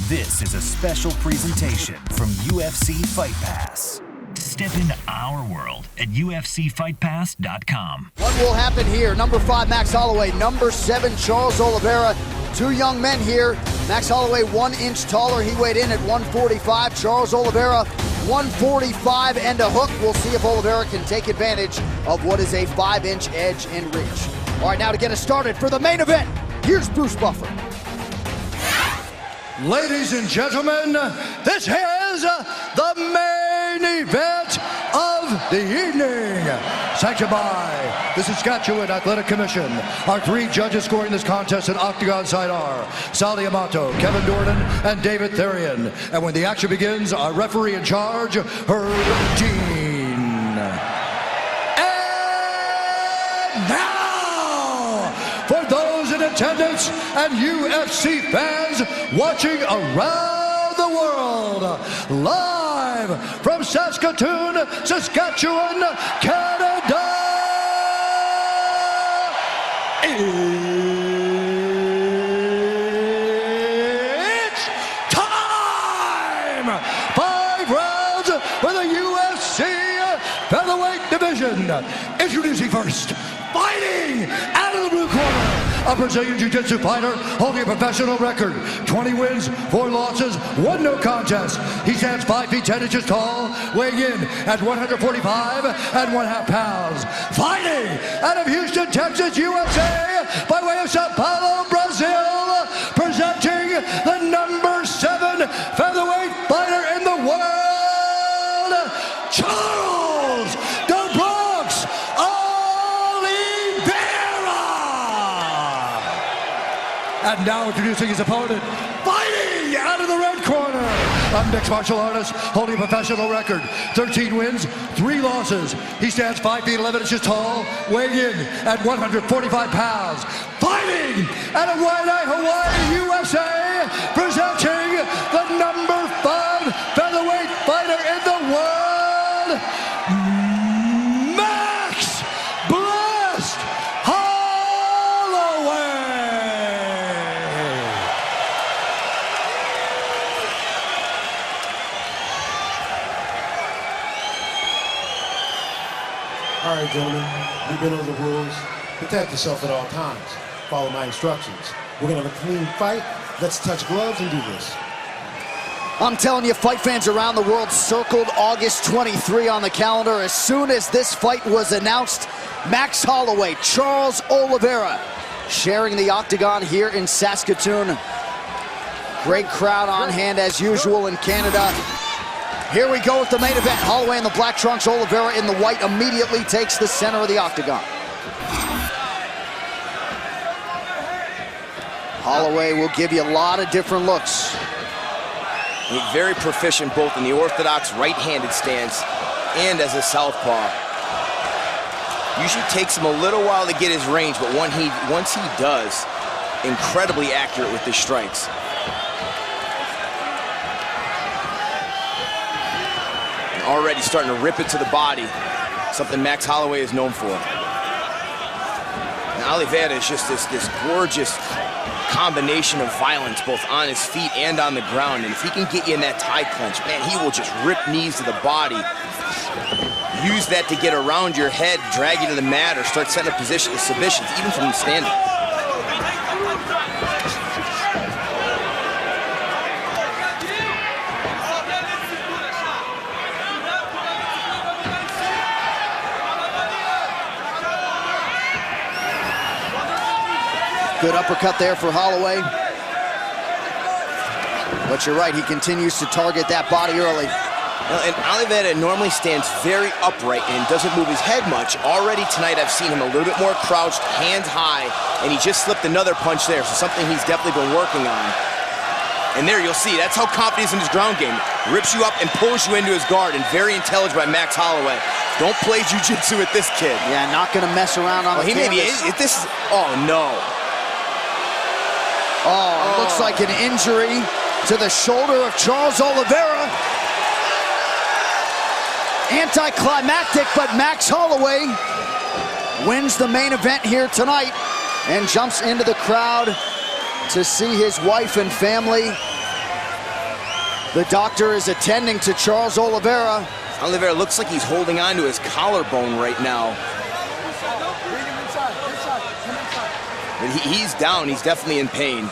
This is a special presentation from UFC Fight Pass. Step into our world at ufcfightpass.com. What will happen here? Number 5, Max Holloway. Number 7, Charles Oliveira. Two young men here. Max Holloway 1 inch taller. He weighed in at 145. Charles Oliveira 145 and a hook. We'll see if Oliveira can take advantage of what is a 5-inch edge and reach. All right, now to get us started for the main event, here's Bruce Buffer. Ladies and gentlemen, this is the main event of the evening. Sanctioned by the Saskatchewan Athletic Commission. Our 3 judges scoring this contest at Octagon side are Sally Amato, Kevin Dornan, and David Therian. And when the action begins, our referee in charge, Herb Dean. And now, for those in attendance and UFC fans watching around the world, live from Saskatoon, Saskatchewan, Canada, it's time! 5 rounds for the UFC Featherweight division. Introducing first, fighting out of the blue corner, a Brazilian Jiu-Jitsu fighter holding a professional record. 20 wins, 4 losses, 1 no contest. He stands 5 feet 10 inches tall, weighing in at 145 1/2 pounds. Fighting out of Houston, Texas, USA, by way of Sao Paulo, Brazil, presenting the number 7 featherweight fighter in the world, Charles the Bronx Oliveira! And now introducing his opponent, fighting out of the red corner, a mixed martial artist holding a professional record. 13 wins, 3 losses. He stands 5 feet 11 inches tall, weighing in at 145 pounds. Fighting out of Waianae, Hawaii, USA, presenting the number 5 featherweight fighter in the world, Max Blessed Holloway! All right, gentlemen, we've been over the rules. Protect yourself at all times. Follow my instructions. We're gonna have a clean fight. Let's touch gloves and do this. I'm telling you, fight fans around the world circled August 23 on the calendar. As soon as this fight was announced, Max Holloway, Charles Oliveira, sharing the octagon here in Saskatoon. Great crowd on hand as usual in Canada. Here we go with the main event. Holloway in the black trunks, Oliveira in the white, immediately takes the center of the octagon. Holloway will give you a lot of different looks. He's very proficient both in the orthodox right-handed stance and as a southpaw. Usually takes him a little while to get his range, but once he does, incredibly accurate with his strikes. And already starting to rip it to the body, something Max Holloway is known for. And Oliveira is just this gorgeous combination of violence both on his feet and on the ground, and if he can get you in that tie clinch, man, he will just rip knees to the body, use that to get around your head, drag you to the mat, or start setting up positions, submissions, even from standing. Good uppercut there for Holloway. But you're right, he continues to target that body early. Well, and Oliveira normally stands very upright and doesn't move his head much. Already tonight I've seen him a little bit more crouched, hands high, and he just slipped another punch there, so something he's definitely been working on. And there you'll see, that's how confident he is in his ground game. Rips you up and pulls you into his guard, and very intelligent by Max Holloway. Don't play jiu-jitsu with this kid. Yeah, not gonna mess around on the canvas. Oh no. Oh, looks like an injury to the shoulder of Charles Oliveira. Anticlimactic, but Max Holloway wins the main event here tonight and jumps into the crowd to see his wife and family The doctor is attending to Charles Oliveira. Oliveira looks like he's holding on to his collarbone right now. But he's down. He's definitely in pain.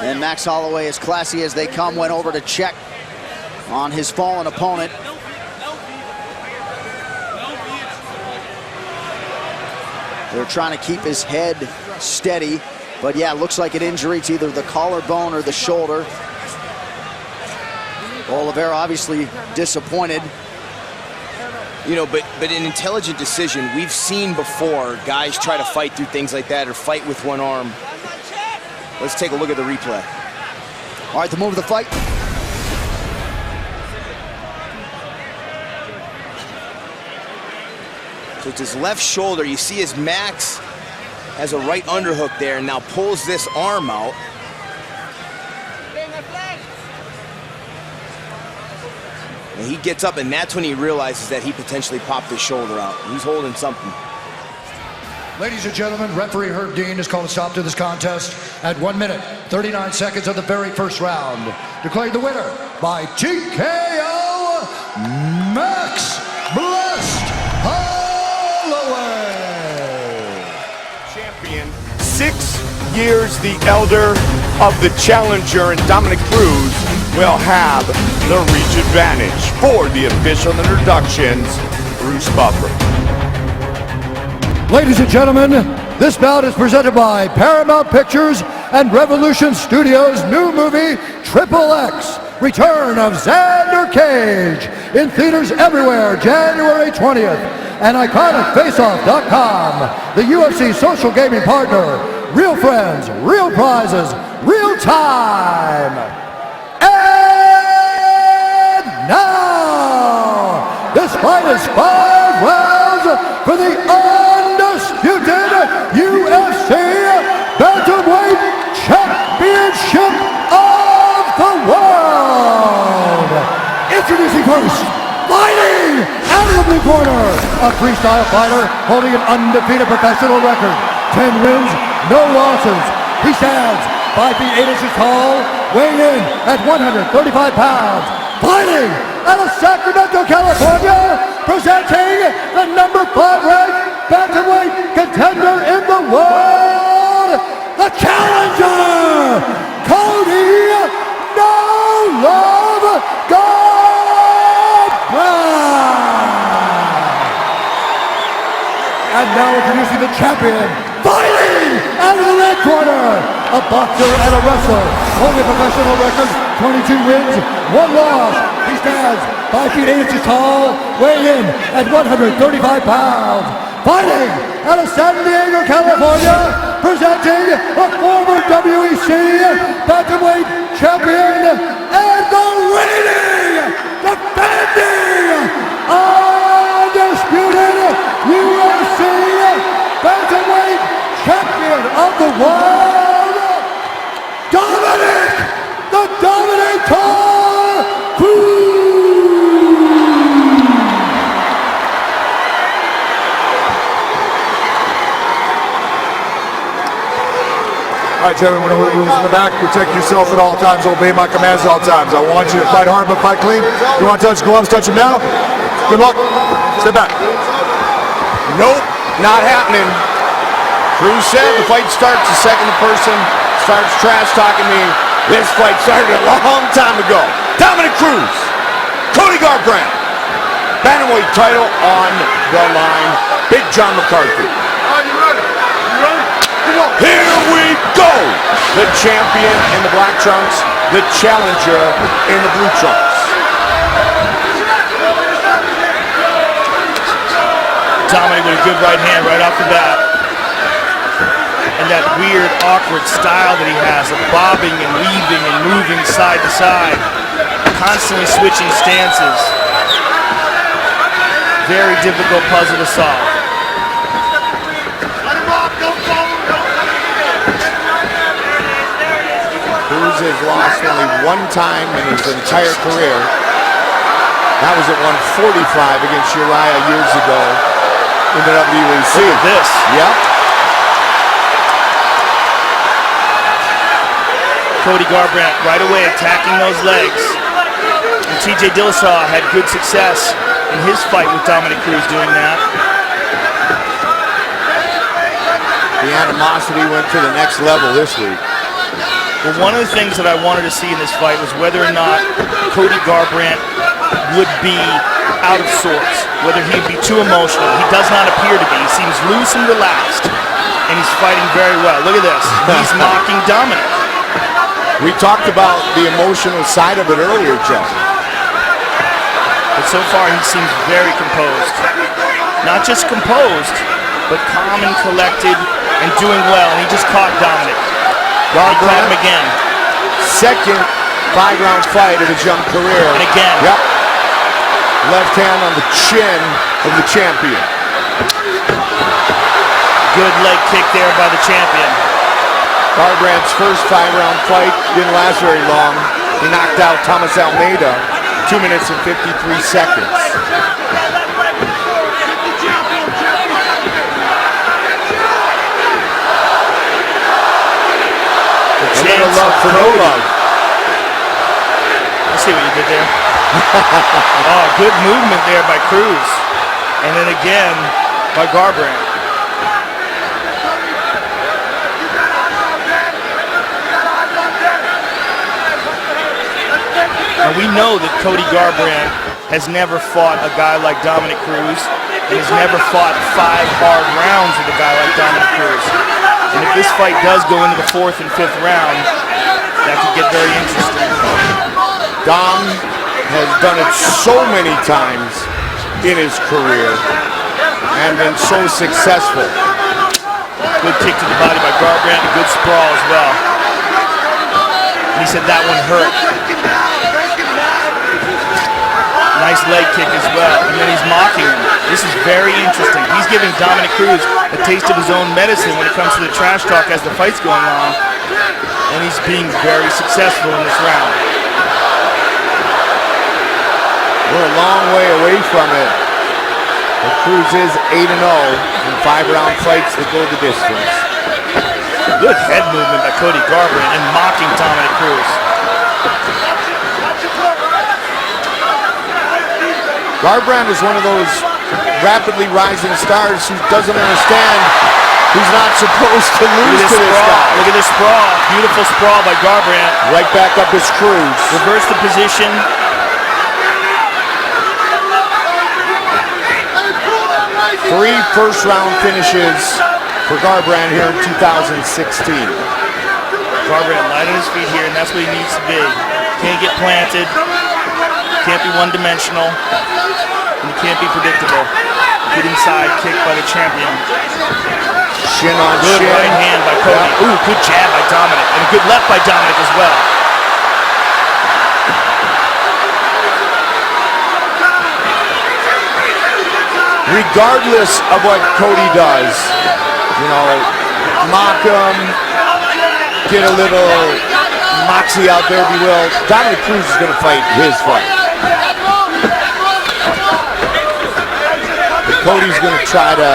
And Max Holloway, as classy as they come, went over to check on his fallen opponent. They're trying to keep his head steady. But yeah, it looks like an injury to either the collarbone or the shoulder. Oliveira obviously disappointed. You know, but an intelligent decision. We've seen before guys try to fight through things like that or fight with one arm. Let's take a look at the replay. All right, the move of the fight. So it's his left shoulder. You see as Max has a right underhook there and now pulls this arm out. And he gets up, and that's when he realizes that he potentially popped his shoulder out. He's holding something. Ladies and gentlemen, referee Herb Dean has called a stop to this contest at 1 minute, 39 seconds of the very first round. Declared the winner by TKO, Max Blessed Holloway. Champion, 6 years the elder of the challenger, and Dominic Cruz will have the reach advantage. For the official introductions, Bruce Buffer. Ladies and gentlemen, this bout is presented by Paramount Pictures and Revolution Studios' new movie, Triple X, Return of Xander Cage, in theaters everywhere, January 20th. And IconicFaceoff.com, the UFC social gaming partner. Real friends, real prizes, real time. And now, this fight is 5 rounds for the undisputed UFC Bantamweight Championship of the world. Introducing first, fighting out of the blue corner, a freestyle fighter holding an undefeated professional record, 10 wins, no losses. He stands 5 feet 8 inches tall, weighing in at 135 pounds. Fighting out of Sacramento, California, presenting the number 5 ranked Bantamweight contender in the world, the challenger, Cody No Love Brown. And now introducing the champion, fighting out of the red corner, a boxer and a wrestler, holding a professional record, 22 wins, 1 loss. He stands 5 feet 8 inches tall, weighing in at 135 pounds. Fighting out of San Diego, California, presenting a former WEC Bantamweight champion and the reigning, defending, undisputed UFC Bantamweight champion of the world, Dominic, the Dominator Cruz. All right, gentlemen, who's in the back, protect yourself at all times, obey my commands at all times. I want you to fight hard, but fight clean. You want to touch gloves, touch them now. Good luck. Step back. Nope, not happening. Cruz said the fight starts the second the person starts trash talking me. This fight started a long time ago. Dominic Cruz, Cody Garbrandt, Bantamweight title on the line. Big John McCarthy. Here we go! The champion in the black trunks, the challenger in the blue trunks. Dominic with a good right hand right off the bat. And that weird, awkward style that he has of bobbing and weaving and moving side to side. Constantly switching stances. Very difficult puzzle to solve. Cruz has lost only 1 time in his entire career. That was at 145 against Uriah years ago in the WEC. Look at this. Yep. Cody Garbrandt right away attacking those legs. And TJ Dillashaw had good success in his fight with Dominic Cruz doing that. The animosity went to the next level this week. Well, one of the things that I wanted to see in this fight was whether or not Cody Garbrandt would be out of sorts, whether he'd be too emotional. He does not appear to be. He seems loose and relaxed, and he's fighting very well. Look at this. He's mocking Dominic. We talked about the emotional side of it earlier, Jeff. But so far, he seems very composed. Not just composed, but calm and collected and doing well. And he just caught Dominic. He caught him again. Second 5-round fight of his young career. And again. Yep. Left hand on the chin of the champion. Good leg kick there by the champion. Garbrandt's first 5-round fight didn't last very long. He knocked out Thomas Almeida, 2 minutes and 53 seconds. A little love for no love. I see what you did there. Oh, good movement there by Cruz. And then again by Garbrandt. And we know that Cody Garbrandt has never fought a guy like Dominic Cruz and has never fought 5 hard rounds with a guy like Dominic Cruz. And if this fight does go into the 4th and 5th round, that could get very interesting. Dom has done it so many times in his career and been so successful. Good kick to the body by Garbrandt, a good sprawl as well. And he said that one hurt. Nice leg kick as well, and then he's mocking him. This is very interesting. He's giving Dominic Cruz a taste of his own medicine when it comes to the trash talk as the fight's going on, and he's being very successful in this round. We're a long way away from it. But Cruz is 8-0 in 5-round fights that go the distance. Good head movement by Cody Garbrandt and mocking Dominic Cruz. Garbrandt is one of those rapidly rising stars who doesn't understand he's not supposed to lose to this guy. Look at this sprawl. Beautiful sprawl by Garbrandt. Right back up his Cruz. Reverse the position. 3 first-round finishes for Garbrandt here in 2016. Garbrandt light on his feet here, and that's what he needs to be. Can't get planted. Can't be one-dimensional. And he can't be predictable. Good inside kick by the champion. Shin on good shin. Right hand by Cody. Yeah. Ooh, good jab by Dominic. And a good left by Dominic as well. Regardless of what Cody does, you know, mock him, get a little moxie out there, if you will, Dominic Cruz is going to fight his fight. But Cody's going to try to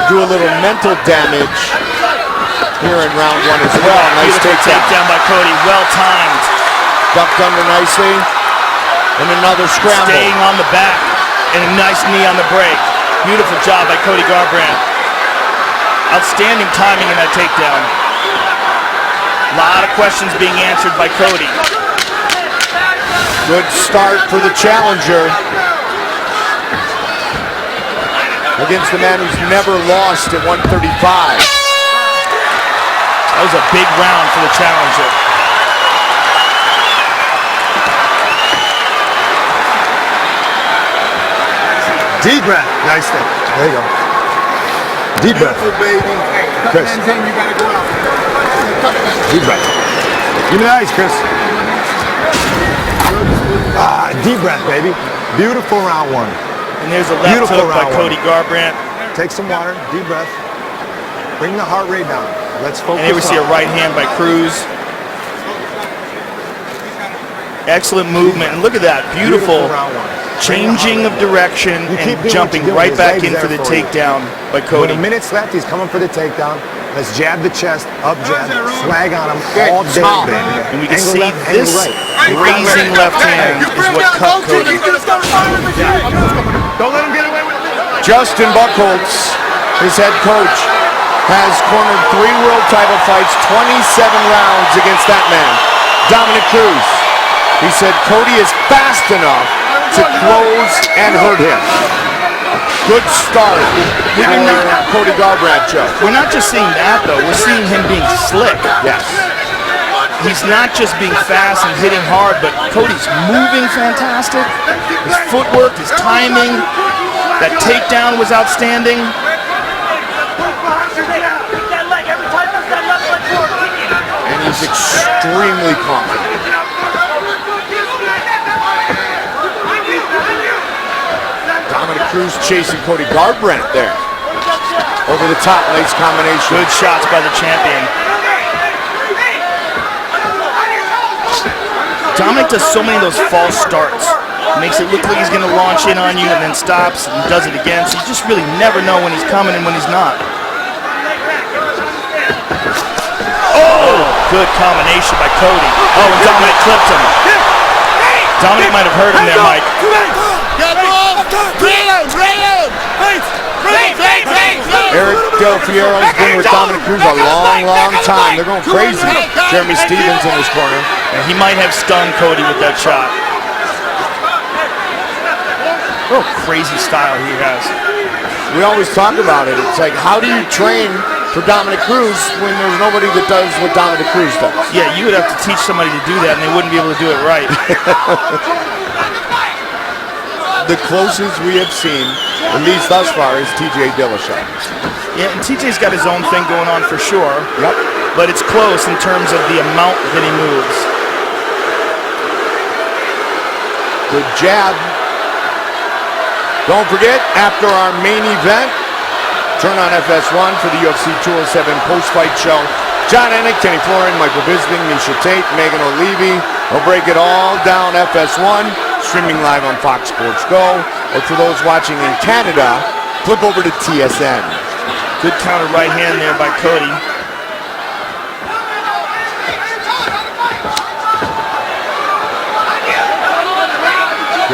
do a little mental damage here in round 1 as well. Nice takedown by Cody, well timed. Ducked under nicely, and another scramble. Staying on the back. And a nice knee on the break. Beautiful job by Cody Garbrandt. Outstanding timing in that takedown. A lot of questions being answered by Cody. Good start for the challenger. Against the man who's never lost at 135. That was a big round for the challenger. Deep breath. Nice thing. There you go. Deep breath. Baby. Chris. You gotta go out. Deep breath. Give me the ice, Chris. Deep breath, baby. Beautiful round 1. And there's a left hook by Cody Garbrandt. Take some water. Deep breath. Bring the heart rate down. Let's focus. And here we see a right hand by Cruz. Excellent movement. And look at that. Beautiful round 1. changing of direction and jumping right back in for the takedown by Cody. When a minute's left, he's coming for the takedown. Let's jab the chest, up jab, flag on him all day. And we can see this raising left hand is what cut Cody. Don't let him get away with it. Justin Buchholz, his head coach, has cornered 3 world title fights, 27 rounds against that man, Dominic Cruz. He said Cody is fast enough to close and hurt him. Good start. Cody Garbrandt, Joe. We're not just seeing that, though. We're seeing him being slick. Yes. He's not just being fast and hitting hard, but Cody's moving fantastic. His footwork, his timing, that takedown was outstanding. And he's extremely confident. Dominic Cruz chasing Cody Garbrandt there. Over the top, nice combination. Good shots by the champion. Dominic does so many of those false starts. Makes it look like he's going to launch in on you and then stops and does it again. So you just really never know when he's coming and when he's not. Oh, good combination by Cody. Oh, and Dominic clipped him. Dominic might have hurt him there, Mike. Eric Del Fiero's been with Dominic Cruz a long time. They're going crazy. Jeremy Stevens in his corner. And he might have stung Cody with that shot. What a crazy style he has. We always talk about it. It's like, how do you train for Dominic Cruz when there's nobody that does what Dominic Cruz does? Yeah, you would have to teach somebody to do that, and they wouldn't be able to do it right. The closest we have seen, at least thus far, is TJ Dillashaw. Yeah, and TJ's got his own thing going on for sure. Yep. But it's close in terms of the amount that he moves. Good jab. Don't forget, after our main event, turn on FS1 for the UFC 207 post-fight show. John Anik, Kenny Florin, Michael Bisping, Misha Tate, Megan O'Leary. We'll break it all down FS1, streaming live on Fox Sports Go. Or for those watching in Canada, flip over to TSN. Good counter right hand there by Cody.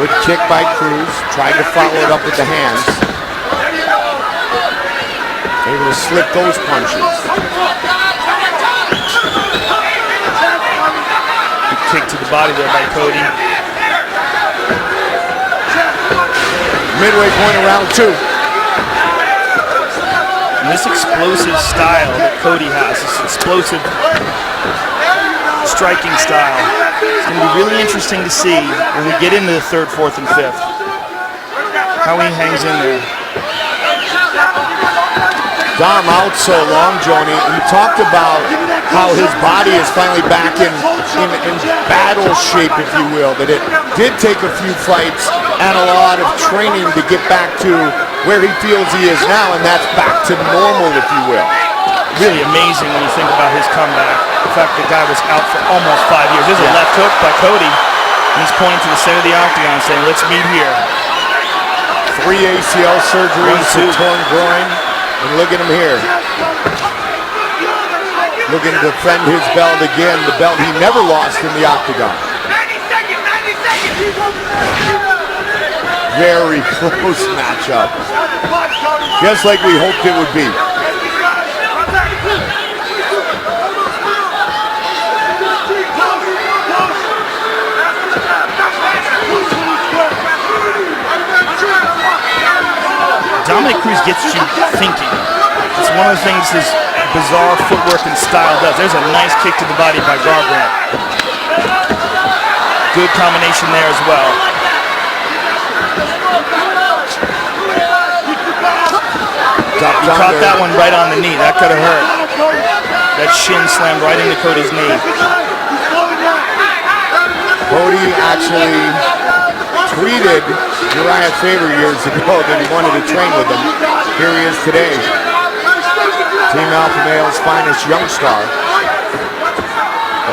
Good kick by Cruz. Tried to follow it up with the hands. Able to slip those punches. Good kick to the body there by Cody. Midway point of round 2. And this explosive style that Cody has, this explosive striking style, it's going to be really interesting to see when we get into the 3rd, 4th, and 5th. How he hangs in there. Dom out so long, Joni. We talked about how his body is finally back in battle shape, if you will. That it did take a few fights and a lot of training to get back to where he feels he is now, and that's back to normal, if you will. Really amazing when you think about his comeback. The fact the guy was out for almost 5 years. There's a left hook by Cody. And he's pointing to the center of the octagon saying, let's meet here. 3 ACL surgeries, a torn groin. And look at him here. Looking to defend his belt again, the belt he never lost in the octagon. Very close matchup. Just like we hoped it would be. Dominic Cruz gets you thinking. It's one of the things his bizarre footwork and style does. There's a nice kick to the body by Garbrandt. Good combination there as well. He caught that one right on the knee. That could have hurt. That shin slammed right into Cody's knee. Cody actually tweeted Uriah Faber years ago that he wanted to train with him. Here he is today. Team Alpha Male's finest young star.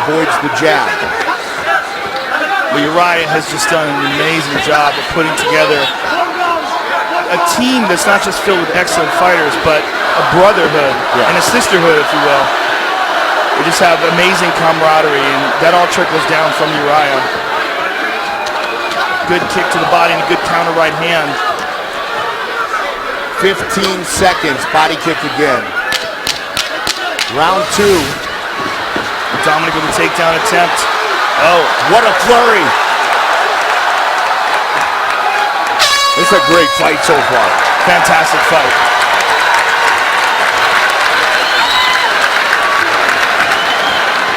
Avoids the jab. But Uriah has just done an amazing job of putting together a team that's not just filled with excellent fighters, but a brotherhood and a sisterhood, if you will. They just have amazing camaraderie, and that all trickles down from Uriah. Good kick to the body and a good counter right hand. 15 seconds, body kick again. Round 2. Dominic with a takedown attempt. Oh, what a flurry. This is a great fight so far. Fantastic fight.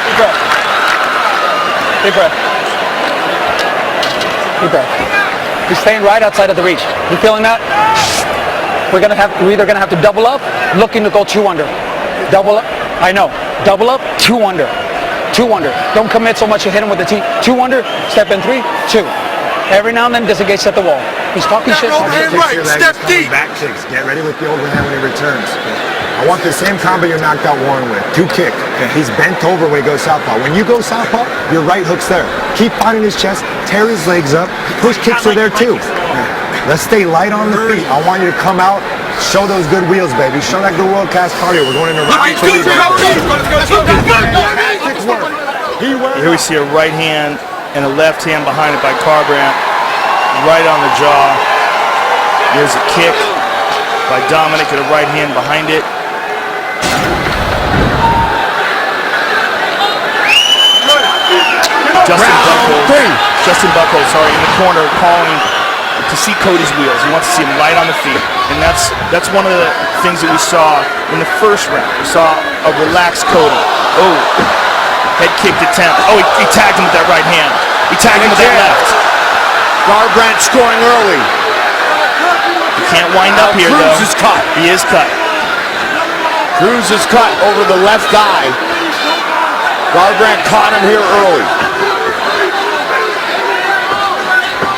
Deep breath. Deep breath. Deep breath. You're staying right outside of the reach. You feeling that? We're either gonna have to double up, looking to go 2 under. Double up. I know. Double up, 2 under. 2 under. Don't commit so much to hit him with the T. 2 under. Step in 3, 2. Every now and then, disengage at the wall. He's talking shit. Overhand right, step deep. Back kicks. Get ready with the overhand when he returns. I want the same combo you knocked out Warren with. 2 kick. He's bent over when he goes southpaw. When you go southpaw, your right hook's there. Keep finding his chest, tear his legs up. Push kicks are there too. Let's stay light on the feet. I want you to come out, show those good wheels, baby. Show that good world-class cardio. We're going into round 2. Here we see a right hand and a left hand behind it by Garbrandt, right on the jaw. There's a kick by Dominic and a right hand behind it. Justin Buchholz, in the corner calling to see Cody's wheels. He wants to see him light on the feet. And that's one of the things that we saw in the first round. We saw a relaxed Cody. Oh, head kicked attempt. Oh, he tagged him with that right hand. He tagged him with that left. Garbrandt scoring early. He can't wind up here, though. Cruz is cut. He is cut. Cruz is cut over the left eye. Garbrandt caught him here early.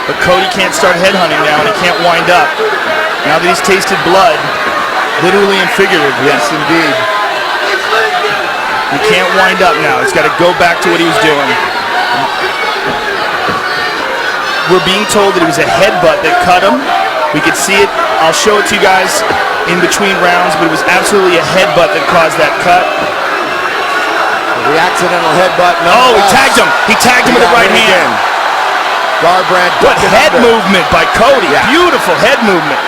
But Cody can't start headhunting now, and he can't wind up. Now that he's tasted blood, literally and figuratively. Yes, indeed. He can't wind up now. He's got to go back to what he was doing. We're being told that it was a headbutt that cut him. We could see it. I'll show it to you guys in between rounds, but it was absolutely a headbutt that caused that cut. The accidental headbutt. Oh, he tagged him. He tagged him with the right hand. Garbrandt. What head movement by Cody. Yeah. Beautiful head movement.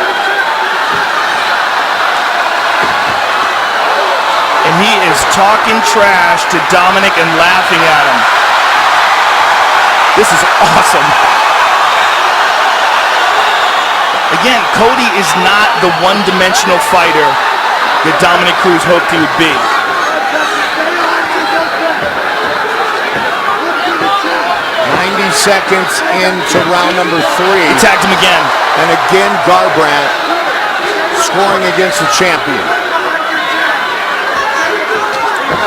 And he is talking trash to Dominic and laughing at him. This is awesome. Again, Cody is not the one-dimensional fighter that Dominic Cruz hoped he would be. Seconds into round number 3. He tagged him again. And again, Garbrandt scoring against the champion.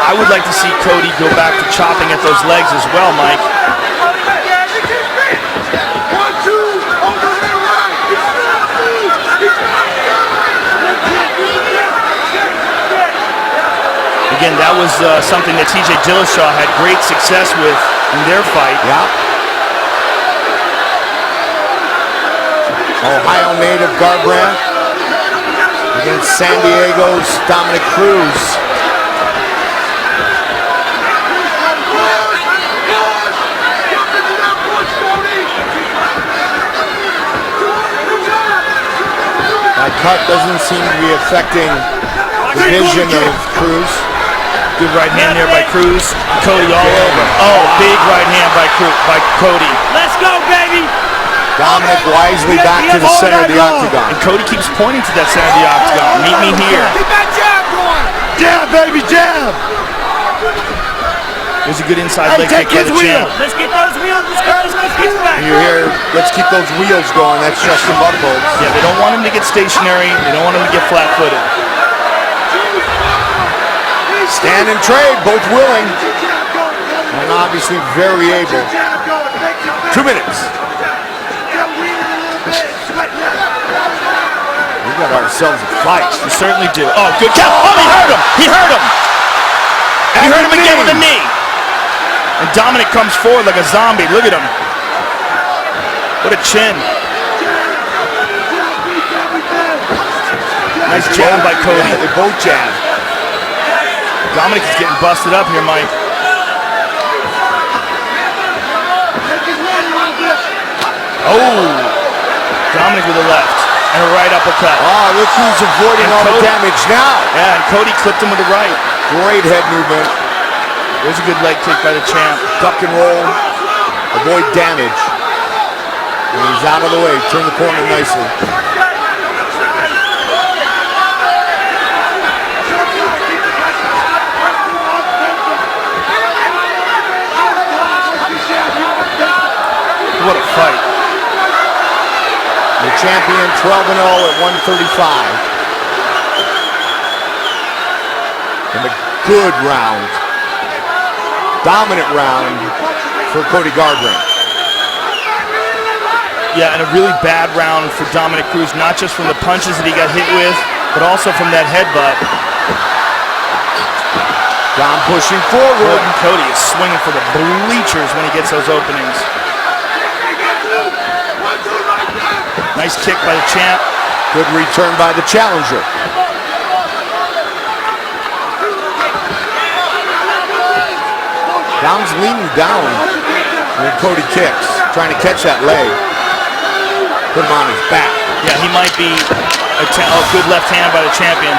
I would like to see Cody go back to chopping at those legs as well, Mike. Again, that was something that TJ Dillashaw had great success with in their fight. Yeah. Ohio native Garbrandt against San Diego's Dominic Cruz. That cut doesn't seem to be affecting the vision of Cruz. Good right hand there by Cruz. Cody all over. Oh, big right hand by Cody. Let's go, baby! Dominic wisely back to the center of the octagon. And Cody keeps pointing to that center of the octagon. Meet me here. Keep that jab going! Jab, baby, jab! There's a good inside leg kick by the champ. Let's get those wheels, let's get back! You hear, let's keep those wheels going. That's Justin Buchholz. Yeah, they don't want him to get stationary. They don't want him to get flat-footed. Stand and trade, both willing. And obviously very able. 2 minutes. We got ourselves a fight. We certainly do. Oh, good count. Oh, he hurt him. He hurt him. He hurt him again with a knee. And Dominic comes forward like a zombie. Look at him. What a chin. Nice jab by Cody. Yeah, they both jab. Dominic is getting busted up here, Mike. Oh, Dominic with a left and a right uppercut. Oh, look who's avoiding all the damage now. Yeah, and Cody clipped him with the right. Great head movement. There's a good leg kick by the champ. Duck and roll, avoid damage. And he's out of the way, turn the corner nicely. What a fight. The champion 12-0 at 135. And a good round. Dominant round for Cody Garbrandt. Yeah, and a really bad round for Dominic Cruz, not just from the punches that he got hit with, but also from that headbutt. Dom pushing forward. Cody is swinging for the bleachers when he gets those openings. Nice kick by the champ. Good return by the challenger. Dom's leaning down when Cody kicks, trying to catch that leg. Put him on his back. Yeah, he might be a good left hand by the champion.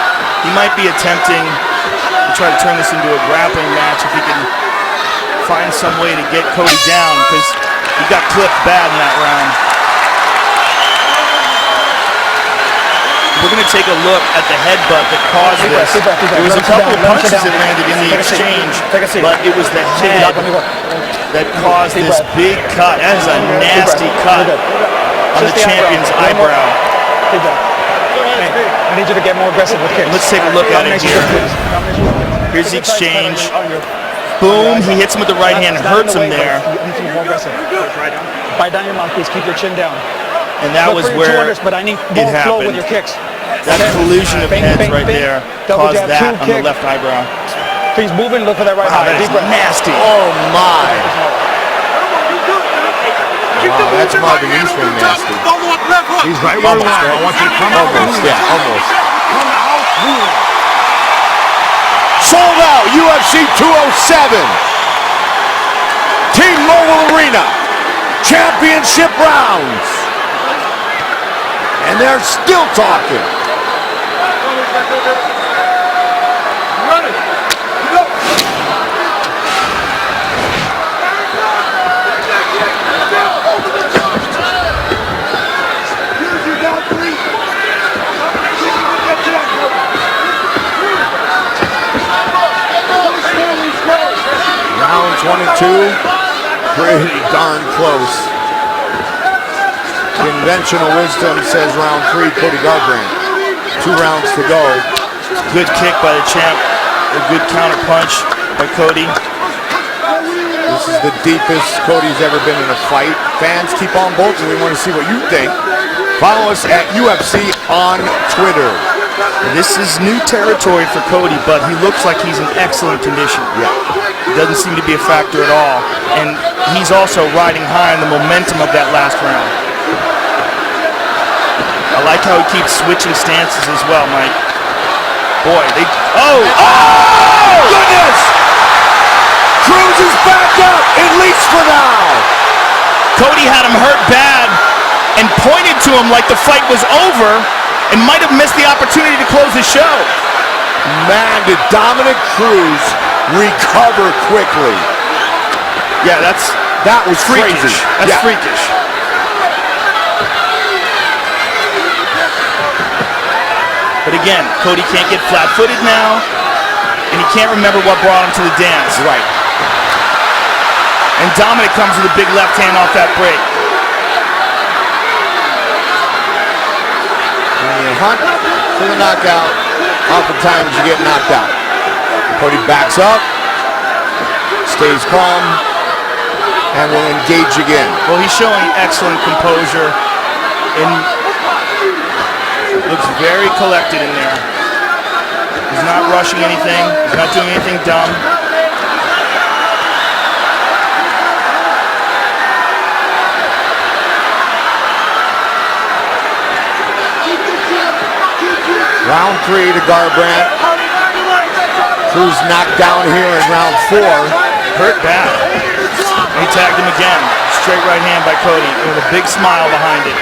He might be attempting to try to turn this into a grappling match if he can find some way to get Cody down, because he got clipped bad in that round. We're going to take a look at the headbutt that caused this. There was a couple of punches that landed in the exchange, but it was the head that caused this big cut. That is a nasty cut on the champion's eyebrow. I need you to get more aggressive with kicks. Let's take a look at it here. Here's the exchange. Boom, he hits him with the right hand, hurts him there. Bite down your mouth, please. Keep your chin down. And that was where it happened. With your kicks. That collision of heads right there caused that on the left eyebrow. Please move and look for that right eye. That is nasty. Oh my. Wow, that's Marvin Eastman nasty. He's right where I want you to come almost, yeah, almost. Sold out, UFC 207. T-Mobile Arena. Championship rounds. And they're still talking. Round 22, pretty darn close. Conventional wisdom says round 3, Cody Garbrandt. 2 rounds to go. Good kick by the champ. A good counter punch by Cody. This is the deepest Cody's ever been in a fight. Fans, keep on voting. We want to see what you think. Follow us at UFC on Twitter. This is new territory for Cody, but he looks like he's in excellent condition. Yeah. It doesn't seem to be a factor at all. And he's also riding high on the momentum of that last round. I like how he keeps switching stances as well, Mike. Boy, they... Oh! Goodness! Cruz is back up, at least for now. Cody had him hurt bad and pointed to him like the fight was over and might have missed the opportunity to close the show. Man, did Dominic Cruz recover quickly. Yeah, that was freakish. Crazy. That's freakish. But again, Cody can't get flat-footed now, and he can't remember what brought him to the dance. Right. And Dominic comes with a big left hand off that break. When you hunt for the knockout, oftentimes you get knocked out. Cody backs up, stays calm, and will engage again. Well, he's showing excellent composure and looks very collected in there. He's not rushing anything. He's not doing anything dumb. Round 3 to Garbrandt. Cruz knocked down here in round 4. Hurt bad. He tagged him again. Straight right hand by Cody with a big smile behind it.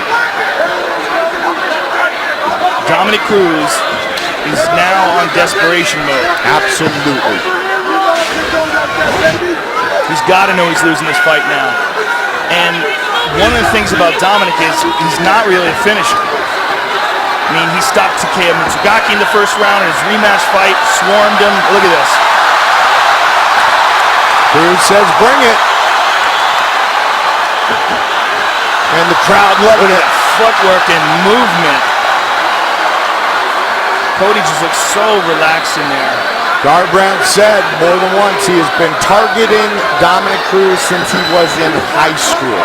Dominic Cruz is now on desperation mode. Absolutely. He's got to know he's losing this fight now. And one of the things about Dominic is he's not really a finisher. I mean, he stopped Takeya Mitsugaki in the first round in his rematch fight, swarmed him. Look at this. Cruz says, bring it. And the crowd loving it. Footwork and movement. Cody just looks so relaxed in there. Garbrandt said more than once he has been targeting Dominic Cruz since he was in high school.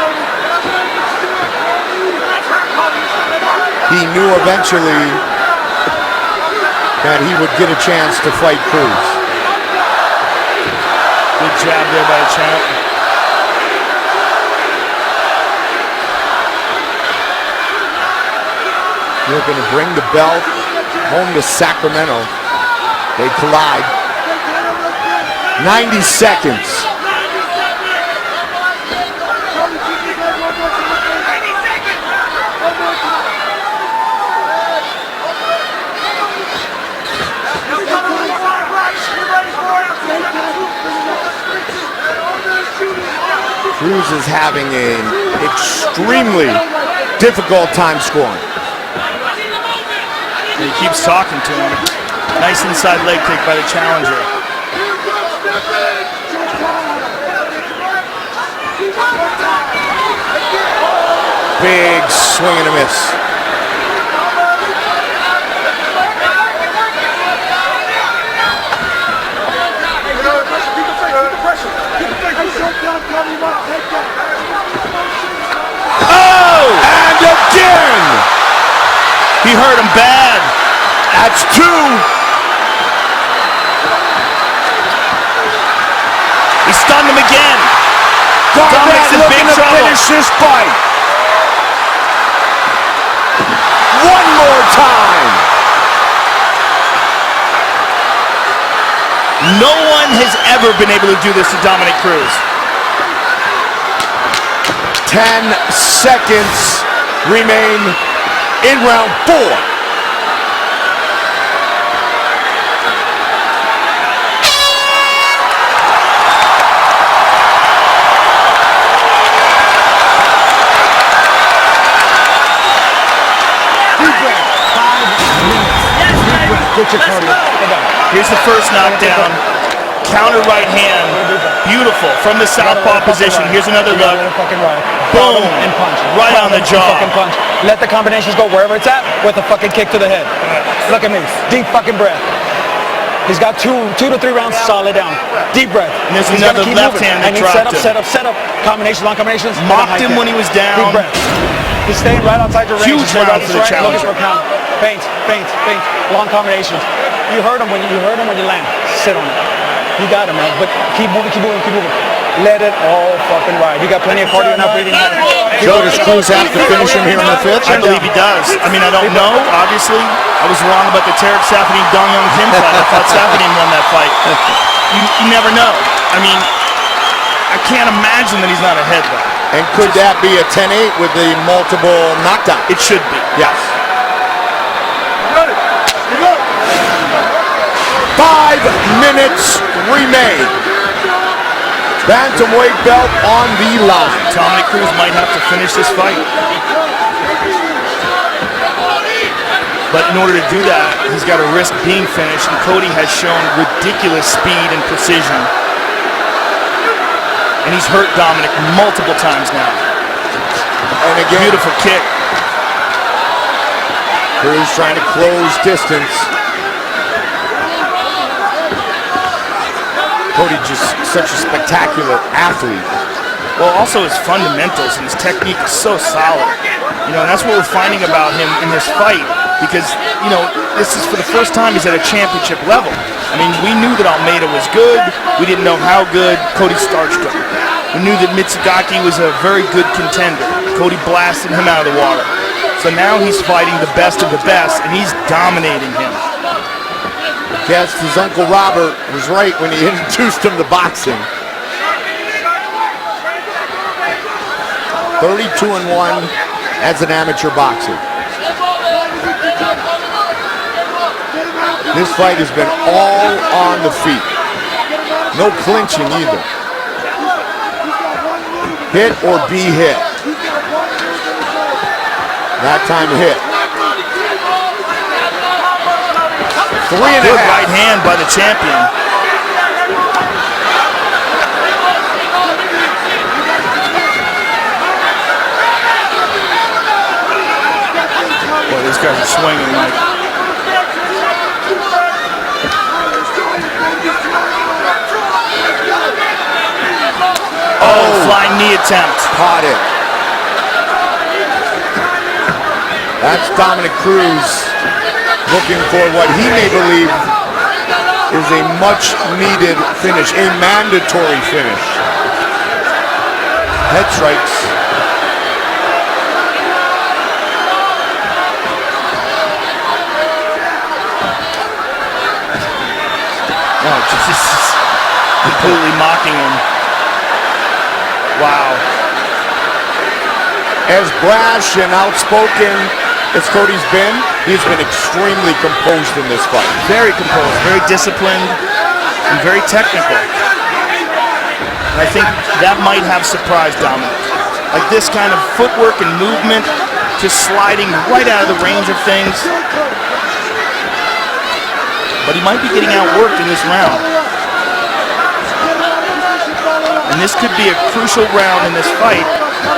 He knew eventually that he would get a chance to fight Cruz. Good jab there by the champ. You're going to bring the belt home to Sacramento. They collide. 90 seconds. Cruz is having an extremely difficult time scoring. He keeps talking to him. Nice inside leg kick by the challenger. Big swing and a miss. Oh! And again! He hurt him bad. That's 2. He stunned him again. Dominic's in big trouble. Finish this fight. One more time. No one has ever been able to do this to Dominic Cruz. 10 seconds remain in round 4. Here's the first knockdown. Counter right hand. Beautiful. From the southpaw position. Here's another look. Boom. And punch. Right on the jaw. Fucking punch. Let the combinations go wherever it's at with a fucking kick to the head. Look at me. Deep fucking breath. He's got two to three rounds solid down. Deep breath. And there's another left hand that dropped him. Set up. Combinations, long combinations. Mocked him when he was down. Deep breath. He's staying right outside your range. Huge round for the challenger. Feint. Long combinations. You heard him when you land. Sit on it. You got him, man. But keep moving. Let it all fucking ride. You got plenty of cardio, not breathing. Joe, does Cruz have to finish him here in the 5th? I believe he does. I mean, I don't know. Obviously, I was wrong about the Tarek Saffiedine Dong Young Kim fight. I thought Saffiedine won that fight. You never know. I mean, I can't imagine that he's not ahead though. And could that be a 10-8 with the multiple knockdown? It should be. Yes. 5 minutes remain. Bantamweight belt on the line. Dominic Cruz might have to finish this fight. But in order to do that, he's got to risk being finished, and Cody has shown ridiculous speed and precision. And he's hurt Dominic multiple times now. And again, beautiful kick. Cruz trying to close distance. Cody just such a spectacular athlete. Well, also his fundamentals and his technique is so solid. You know, and that's what we're finding about him in this fight. Because, you know, this is for the first time he's at a championship level. I mean, we knew that Almeida was good. We didn't know how good. Cody starched him. We knew that Mitsugaki was a very good contender. Cody blasted him out of the water. So now he's fighting the best of the best, and he's dominating him. Guess his Uncle Robert was right when he introduced him to boxing. 32-1 as an amateur boxer. This fight has been all on the feet. No clinching either. Hit or be hit. That time hit. 3.5. Good right hand by the champion. Boy, these guys are swinging, Mike. Oh, flying knee attempt. Caught it. That's Dominic Cruz looking for what he may believe is a much needed finish, a mandatory finish. Head strikes. Oh, just completely mocking him. Wow. As brash and outspoken as Cody's been, he's been extremely composed in this fight. Very composed, very disciplined, and very technical. And I think that might have surprised Dominic. Like this kind of footwork and movement, just sliding right out of the range of things. But he might be getting outworked in this round. And this could be a crucial round in this fight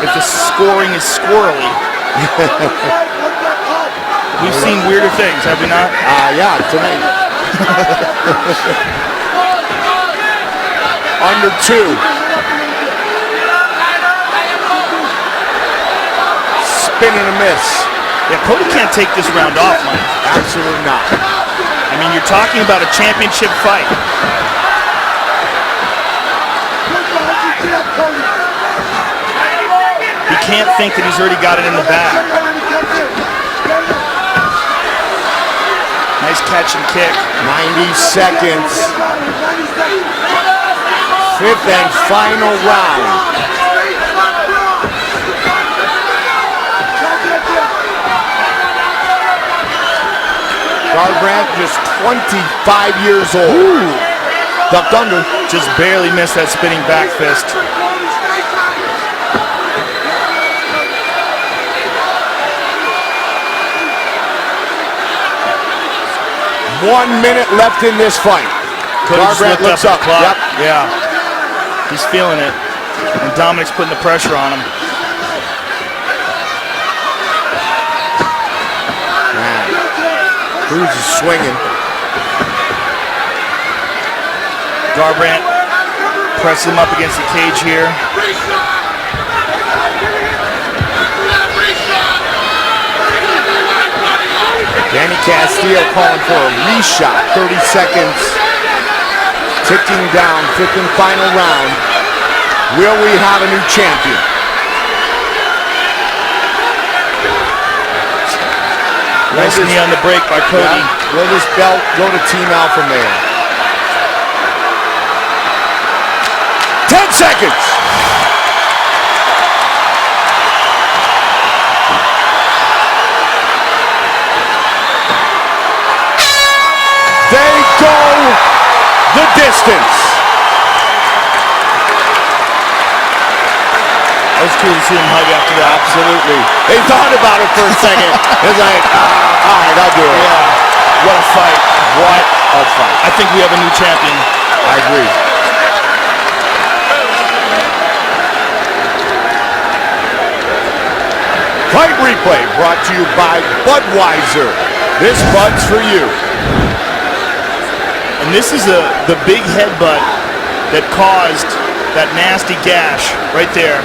if the scoring is squirrely. We've seen weirder things, have we not? Yeah, tonight. Under 2. Spin and a miss. Yeah, Cody can't take this round off, Mike. Absolutely not. I mean, you're talking about a championship fight. He can't think that he's already got it in the bag. Nice catch and kick. 90 seconds. 5th and final round. Garbrandt just 25 years old. Ooh. Ducked under. Just barely missed that spinning back fist. 1 minute left in this fight. Garbrandt looks up. Yep. Yeah. He's feeling it. And Dominic's putting the pressure on him. Man. Cruz is swinging. Garbrandt presses him up against the cage here. Danny Castillo calling for a reshot. 30 seconds. Ticking down. 5th and final round. Will we have a new champion? Nice knee on the break by Cody. Yeah. Will this belt go to Team Alpha Male? 10 seconds. They go the distance. That was cool to see him hug after that. Absolutely. They thought about it for a second. It's like, all right, I'll do it. Yeah. What a fight. What a fight. I think we have a new champion. I agree. Fight replay brought to you by Budweiser. This Bud's for you. And this is the big headbutt that caused that nasty gash right there.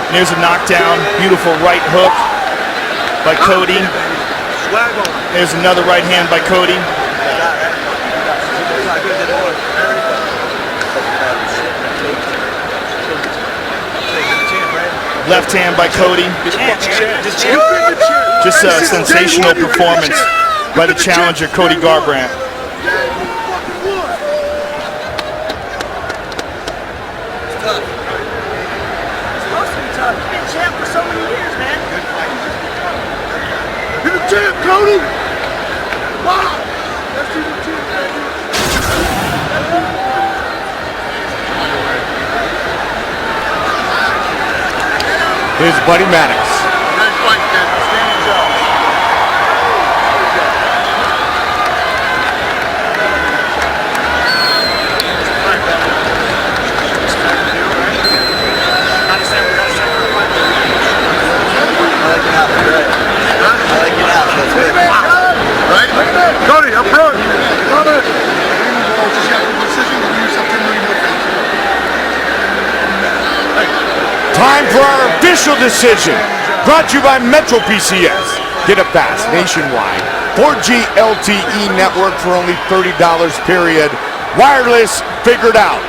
And there's a knockdown, beautiful right hook by Cody. There's another right hand by Cody. Left hand by Cody. Just a sensational performance by the challenger, Cody Garbrandt. Champ, Cody! Wow! Let's do the champ, baby! Here's Buddy Maddox. Nice fight, man. Standing job. Right? Cody, up front. Love it. Just have a decision to do something really different. Time for our official decision. Brought to you by Metro PCS. Get it fast nationwide. 4G LTE network for only $30 period. Wireless figured out.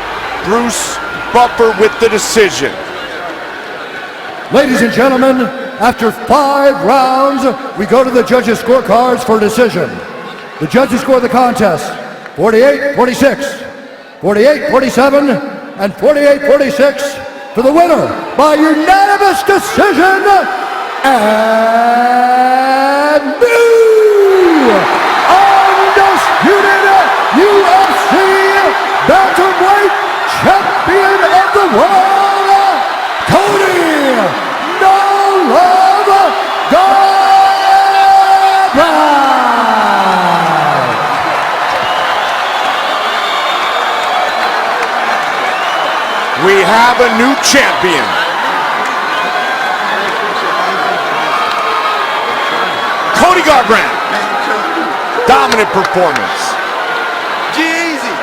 Bruce Buffer with the decision. Ladies and gentlemen, after 5 rounds, we go to the judges' scorecards for decision. The judges score the contest 48-46, 48-47, and 48-46 for the winner by unanimous decision and new undisputed UFC Bantamweight champion of the world, Cody No Love Garbrandt. We have a new champion. Cody Garbrandt. Dominant performance. Jeezy.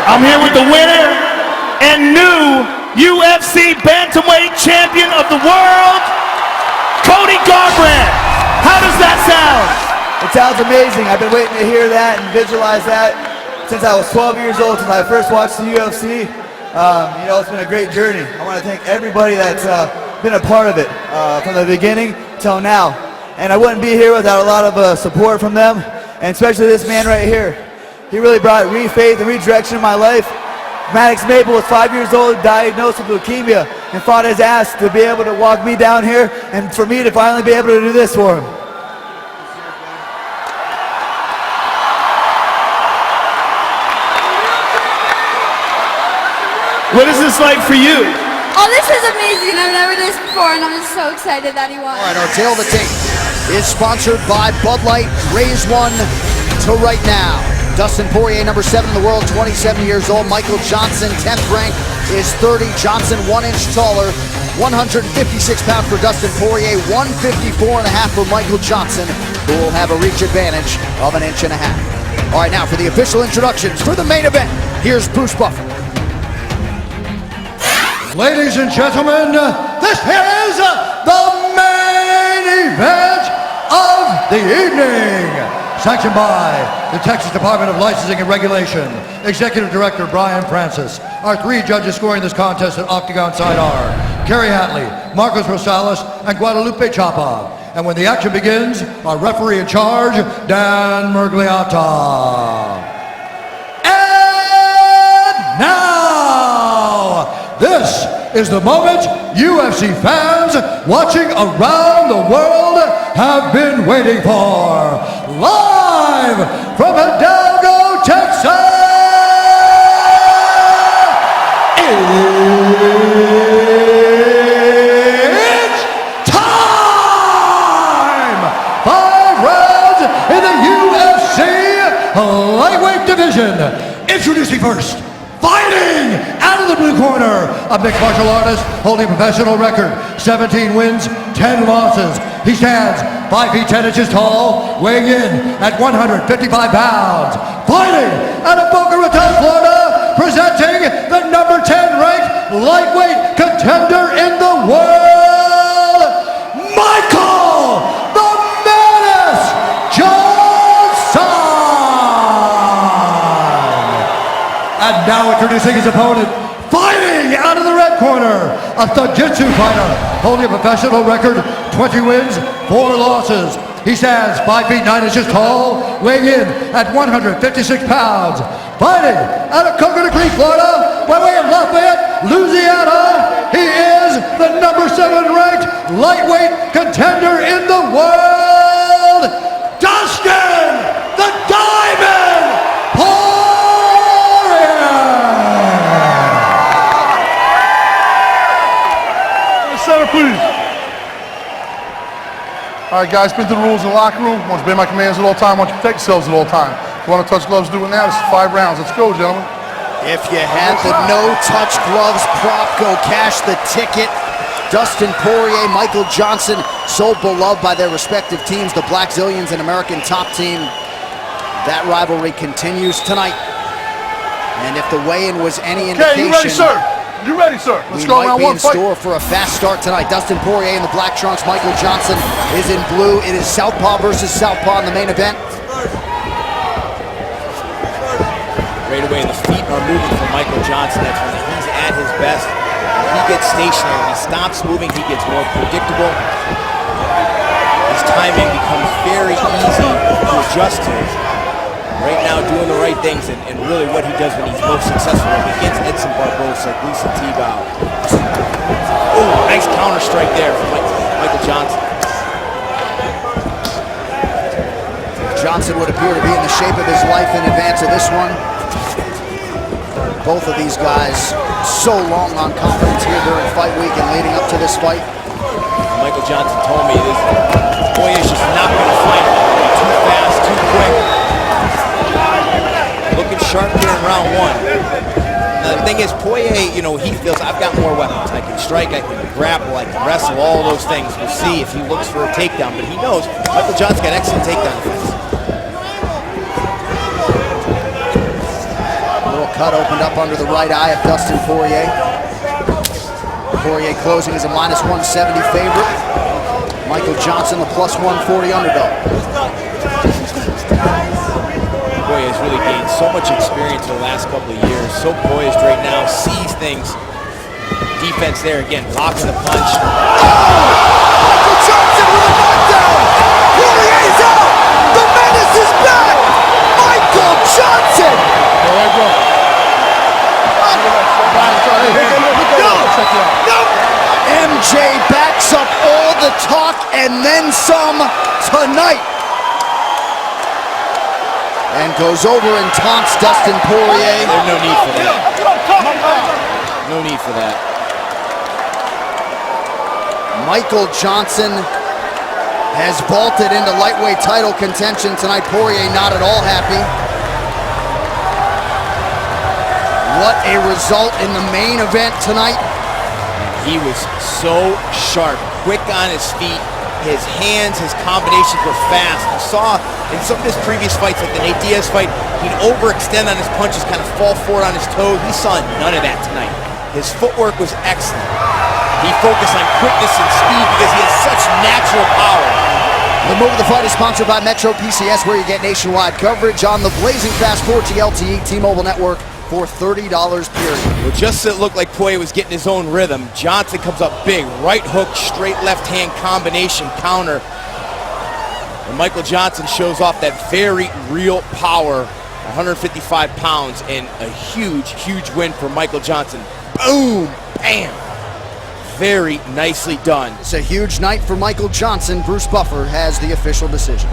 I'm here with the winner and new UFC Bantamweight champion of the world, Cody Garbrandt. How does that sound? It sounds amazing. I've been waiting to hear that and visualize that since I was 12 years old, since I first watched the UFC. You know, it's been a great journey. I want to thank everybody that's been a part of it from the beginning till now. And I wouldn't be here without a lot of support from them, and especially this man right here. He really brought faith and redirection in my life. Maddox Maple was 5 years old, diagnosed with leukemia, and fought his ass to be able to walk me down here and for me to finally be able to do this for him. What is this like for you? Oh, this is amazing. I've never done this before, and I'm just so excited that he won. All right, our tail of the tape is sponsored by Bud Light. Raise one to right now. Dustin Poirier, number 7 in the world, 27 years old. Michael Johnson, 10th rank, is 30. Johnson, 1 inch taller, 156 pounds for Dustin Poirier, 154.5 for Michael Johnson, who will have a reach advantage of 1.5 inches. All right, now for the official introductions for the main event, here's Bruce Buffer. Ladies and gentlemen, this is the main event of the evening. Sanctioned by the Texas Department of Licensing and Regulation. Executive Director Brian Francis. Our 3 judges scoring this contest at Octagon side are Kerry Hatley, Marcos Rosales, and Guadalupe Chapa. And when the action begins, our referee in charge, Dan Mergliata. And now, this is the moment UFC fans watching around the world have been waiting for. Live from Hidalgo, Texas, it's time! 5 rounds in the UFC lightweight division. Introducing first, fighting out of the blue corner, a mixed martial artist holding a professional record, 17 wins, 10 losses. He stands 5 feet 10 inches tall, weighing in at 155 pounds. Fighting out of Boca Raton, Florida, presenting the number 10 ranked lightweight contender in the world, Now introducing his opponent, fighting out of the red corner, a Jiu-Jitsu fighter, holding a professional record, 20 wins, 4 losses. He stands 5 feet 9 inches tall, weighing in at 156 pounds. Fighting out of Coconut Creek, Florida, by way of Lafayette, Louisiana, he is the number 7 ranked lightweight contender in the world, Dustin the Diamond Poirier! Center, please. All right, guys, been through the rules in the locker room. I want you to obey my commands at all time. I want you to protect yourselves at all time. If you want to touch gloves, do it now. This is 5 rounds. Let's go, gentlemen. If you had the no-touch gloves prop, go cash the ticket. Dustin Poirier, Michael Johnson, so beloved by their respective teams, the Black Zillions and American Top Team. That rivalry continues tonight. And if the weigh-in was any indication... Okay, you ready, sir? You ready, sir? Let's go round one fight. We might be in store for a fast start tonight. Dustin Poirier in the black trunks. Michael Johnson is in blue. It is Southpaw versus Southpaw in the main event. Right away, the feet are moving for Michael Johnson. That's when he's at his best. When he gets stationary, when he stops moving, he gets more predictable. His timing becomes very easy to adjust to. Right now, doing the right things, and really what he does when he's most successful against Edson Barbosa, Gleason Tebow. Oh, nice counter strike there from Michael Johnson. Johnson would appear to be in the shape of his life in advance of this one. Both of these guys so long on confidence here during fight week and leading up to this fight. Michael Johnson told me this Poirier's just not going to fight him. Too fast, too quick. Looking sharp here in round 1. Now, the thing is, Poirier, he feels I've got more weapons. I can strike, I can grapple, I can wrestle, all those things. We'll see if he looks for a takedown, but he knows Michael Johnson's got excellent takedown defense. A little cut opened up under the right eye of Dustin Poirier. Poirier closing as a -170 favorite. Michael Johnson, the +140 underdog. Poirier has really gained so much experience in the last couple of years. So poised right now, sees things. Defense there again, blocking the punch. Michael Johnson with a knockdown! Poirier's out! The menace is back! Michael Johnson! All right, bro. No! MJ backs up all the talk and then some tonight. And goes over and taunts Dustin Poirier. There's no need for that. No need for that. Michael Johnson has vaulted into lightweight title contention tonight. Poirier not at all happy. What a result in the main event tonight. He was so sharp, quick on his feet. His hands, his combinations were fast. You saw in some of his previous fights, like the Nate Diaz fight, he'd overextend on his punches, kind of fall forward on his toes. We saw none of that tonight. His footwork was excellent. He focused on quickness and speed because he has such natural power. The Move of the Fight is sponsored by Metro PCS, where you get nationwide coverage on the blazing fast 4G LTE T-Mobile network for $30 period. Well, just as it looked like Poirier was getting his own rhythm, Johnson comes up big, right hook, straight left hand combination counter. And Michael Johnson shows off that very real power, 155 pounds, and a huge, huge win for Michael Johnson. Boom, bam. Very nicely done. It's a huge night for Michael Johnson. Bruce Buffer has the official decision.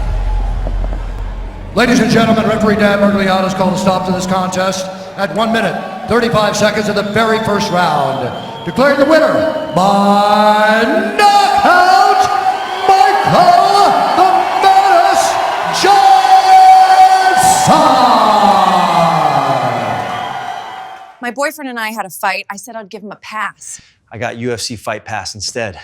Ladies and gentlemen, referee Dan Mergliata has called a stop to this contest at 1 minute, 35 seconds of the very first round. Declaring the winner by knockout, Michael the Menace Johnson! My boyfriend and I had a fight. I said I'd give him a pass. I got UFC Fight Pass instead.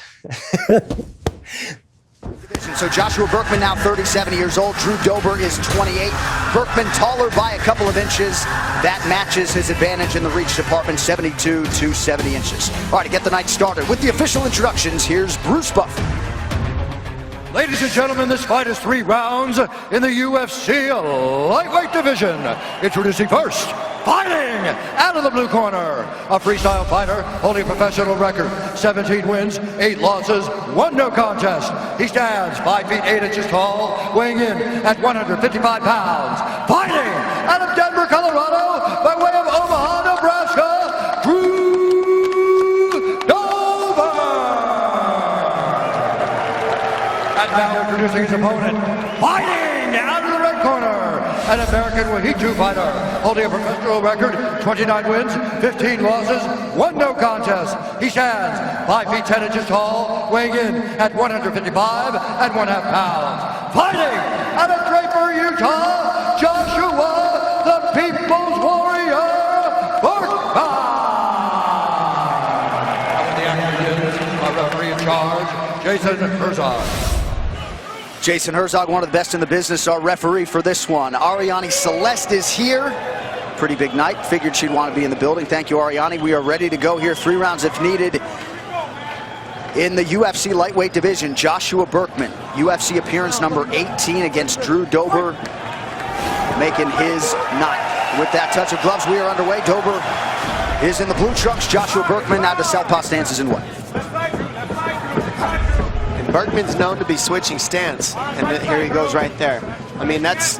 So Joshua Berkman now 37 years old. Drew Dober is 28. Berkman taller by a couple of inches. That matches his advantage in the reach department, 72 to 70 inches. All right, to get the night started with the official introductions, here's Bruce Buffer. Ladies and gentlemen, this fight is 3 rounds in the UFC lightweight division. Introducing first, Fighting out of the blue corner, a freestyle fighter holding a professional record, 17 wins, 8 losses, 1 no contest. He stands 5 feet 8 inches tall, weighing in at 155 pounds. Fighting out of Denver, Colorado, by way of Omaha, Nebraska, Drew Dober. And now introducing his opponent, fighting out of the red corner, an American Jiu-Jitsu fighter holding a professional record, 29 wins, 15 losses, 1 no contest. He stands 5 feet 10 inches tall, weighing in at 155 and 1/2 pounds. Fighting out of Draper, Utah, Joshua, the People's Warrior, Berkman. And the action begins, our referee in charge, Jason Herzog. Jason Herzog, one of the best in the business, our referee for this one. Ariane Celeste is here. Pretty big night. Figured she'd want to be in the building. Thank you, Ariane. We are ready to go here. 3 rounds if needed. In the UFC lightweight division, Joshua Berkman, UFC appearance number 18 against Drew Dober, making his night. With that touch of gloves, we are underway. Dober is in the blue trunks. Joshua Berkman now to southpaw stances in white. Berkman's known to be switching stance, and here he goes right there. I mean, it's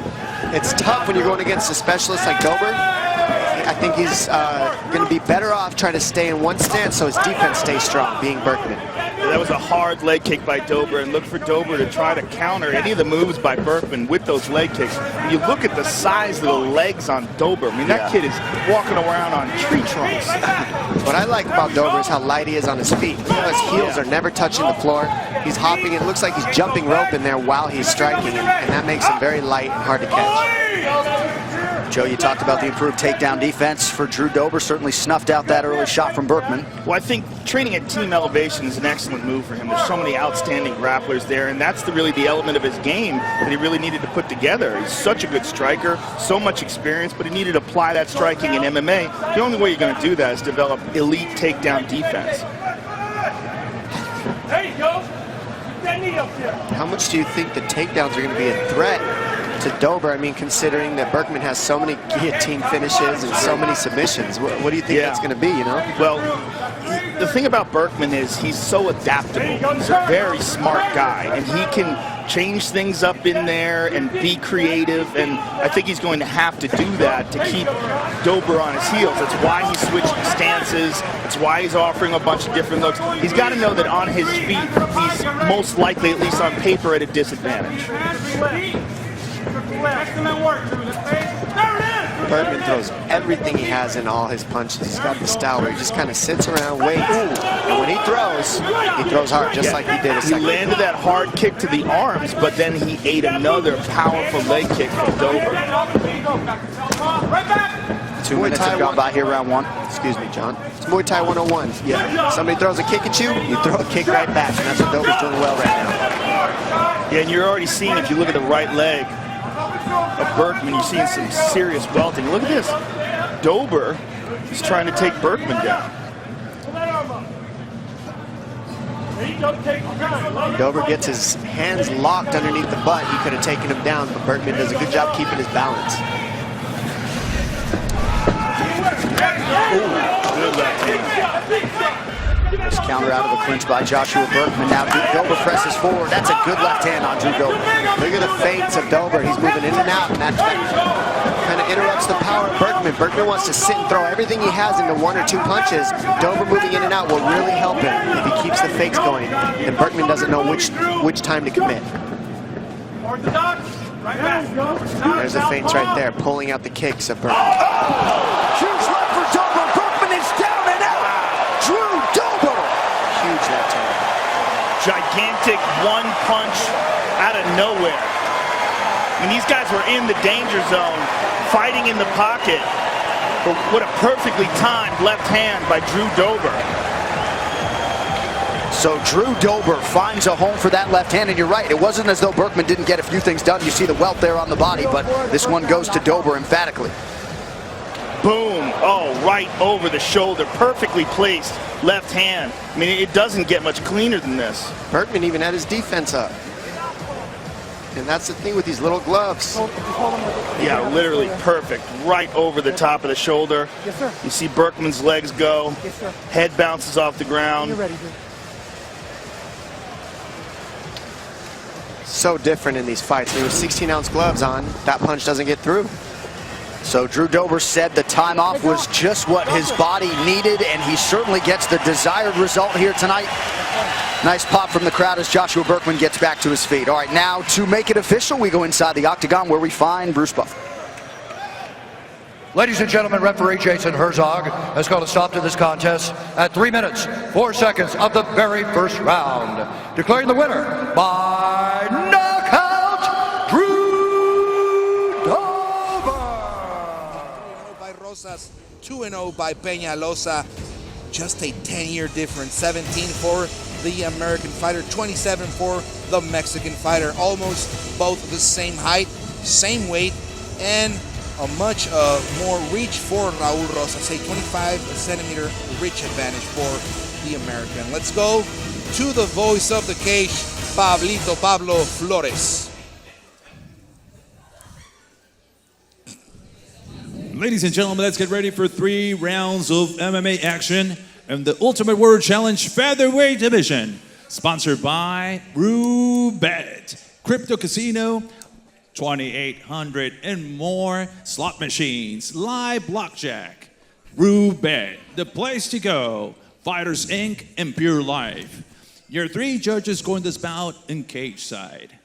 tough when you're going against a specialist like Dober. I think he's going to be better off trying to stay in one stance so his defense stays strong, being Berkman. Yeah, that was a hard leg kick by Dober, and look for Dober to try to counter any of the moves by Berkman with those leg kicks. When you look at the size of the legs on Dober, I mean, that kid is walking around on tree trunks. What I like about Dober is how light he is on his feet. You know, his heels are never touching the floor. He's hopping. It looks like he's jumping rope in there while he's striking, and that makes him very light and hard to catch. Joe, you talked about the improved takedown defense for Drew Dober. Certainly snuffed out that early shot from Berkman. Well, I think training at team elevation is an excellent move for him. There's so many outstanding grapplers there, and that's really the element of his game that he really needed to put together. He's such a good striker, so much experience, but he needed to apply that striking in MMA. The only way you're going to do that is develop elite takedown defense. There you go. That knee up there. How much do you think the takedowns are going to be a threat to Dober? I mean, considering that Berkman has so many guillotine finishes and so many submissions, what do you think that's going to be, you know? Well, the thing about Berkman is he's so adaptable. He's a very smart guy, and he can change things up in there and be creative, and I think he's going to have to do that to keep Dober on his heels. That's why he's switching stances. That's why he's offering a bunch of different looks. He's got to know that on his feet, he's most likely, at least on paper, at a disadvantage. Berkman throws everything he has in all his punches. He's got the style where he just kind of sits around, waits, and when he throws hard, just like he did a second ago. He landed that hard kick to the arms, but then he ate another powerful leg kick from Dober. 2 minutes have gone by here, round 1. Excuse me, John. It's Muay Thai 101. Yeah. Somebody throws a kick at you, you throw a kick right back, and that's what Dober's doing well right now. Yeah, and you're already seeing, if you look at the right leg of Berkman, you're seeing some serious welting. Look at this. Dober is trying to take Berkman down. Dober gets his hands locked underneath the butt. He could have taken him down, but Berkman does a good job keeping his balance. This counter out of the clinch by Joshua Berkman. Now Dober presses forward. That's a good left hand on Drew Dober. Look at the feints of Dober. He's moving in and out, and that kind of interrupts the power of Berkman. Berkman wants to sit and throw everything he has into 1 or 2 punches. Dober moving in and out will really help him if he keeps the fakes going. And Berkman doesn't know which time to commit. There's the feints right there, pulling out the kicks of Berkman. Huge left for Dober. Berkman is down and out. Drew Dober. Huge left hand. Gigantic one punch out of nowhere. I mean, these guys were in the danger zone, fighting in the pocket. But what a perfectly timed left hand by Drew Dober. So Drew Dober finds a home for that left hand, and you're right, it wasn't as though Berkman didn't get a few things done. You see the welt there on the body, but this one goes to Dober emphatically. Boom. Oh, right over the shoulder. Perfectly placed left hand. I mean, it doesn't get much cleaner than this. Berkman even had his defense up. And that's the thing with these little gloves. Yeah, literally perfect. Right over the top of the shoulder. Yes, sir. You see Berkman's legs go. Yes, sir. Head bounces off the ground. You're ready, dude. So different in these fights. There were 16-ounce gloves on. That punch doesn't get through. So Drew Dober said the time off was just what his body needed, and he certainly gets the desired result here tonight. Nice pop from the crowd as Joshua Berkman gets back to his feet. All right, now to make it official, we go inside the octagon where we find Bruce Buffer. Ladies and gentlemen, referee Jason Herzog has called a stop to this contest at 3 minutes, 4 seconds of the very first round, declaring the winner by knockout, Drew Dober. 2-0 by Rosas, 2-0 by Peñalosa. Just a 10-year difference, 17 for the American fighter, 27 for the Mexican fighter. Almost both the same height, same weight, and a much more reach for Raul Rosas, a 25-centimeter reach advantage for the American. Let's go to the voice of the cage, Pablo Flores. Ladies and gentlemen, let's get ready for 3 rounds of MMA action in the Ultimate Warrior Challenge Featherweight division. Sponsored by Roobet, Crypto Casino, 2,800 and more slot machines, live blackjack. Roobet, the place to go. Fighters Inc. and Pure Life. Your 3 judges going this bout in cage side.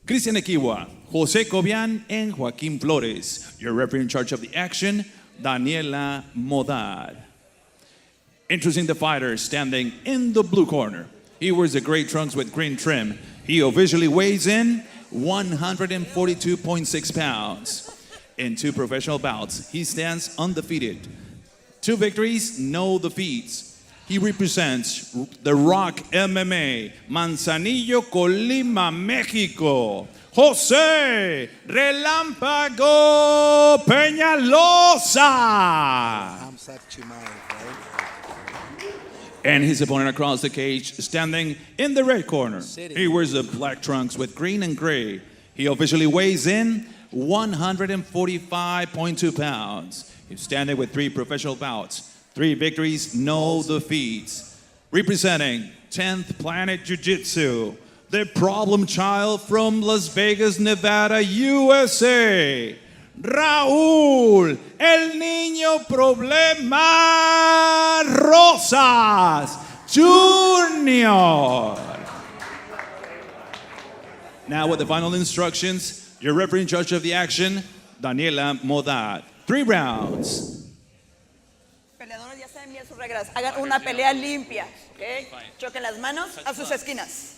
Cristian Equiwa, Jose Cobian, and Joaquin Flores. Your referee in charge of the action, Daniela Modad. Introducing the fighter standing in the blue corner. He wears the gray trunks with green trim. He officially weighs in 142.6 pounds. In 2 professional bouts, he stands undefeated. 2 victories, no defeats. He represents the Rock MMA, Manzanillo, Colima, Mexico. Jose Relámpago Peñalosa. And his opponent across the cage, standing in the red corner. He wears the black trunks with green and gray. He officially weighs in 145.2 pounds. He's standing with 3 professional bouts. 3 victories, no defeats. Representing 10th Planet Jiu-Jitsu, the problem child from Las Vegas, Nevada, USA, Raúl El Niño Problema Rosas Jr. Now with the final instructions, your referee in charge of the action, Daniela Modad. 3 rounds. Peleadores ya saben bien sus reglas. Hagan una pelea limpia, ¿ok? Choquen las manos a sus esquinas.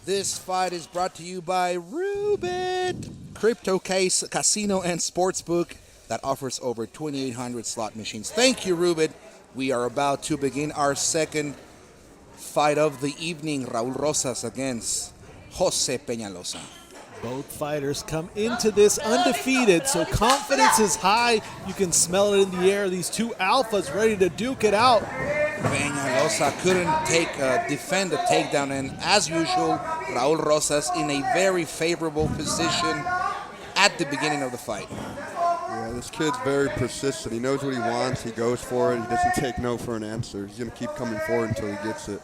This fight is brought to you by Roobet, Crypto Casino and Sportsbook that offers over 2,800 slot machines. Thank you, Roobet. We are about to begin our second fight of the evening. Raul Rosas against Jose Peñalosa. Both fighters come into this undefeated, so confidence is high. You can smell it in the air. These 2 alphas ready to duke it out. Peñalosa couldn't defend the takedown, and as usual, Raul Rosas in a very favorable position at the beginning of the fight. Yeah, this kid's very persistent. He knows what he wants. He goes for it. He doesn't take no for an answer. He's going to keep coming forward until he gets it.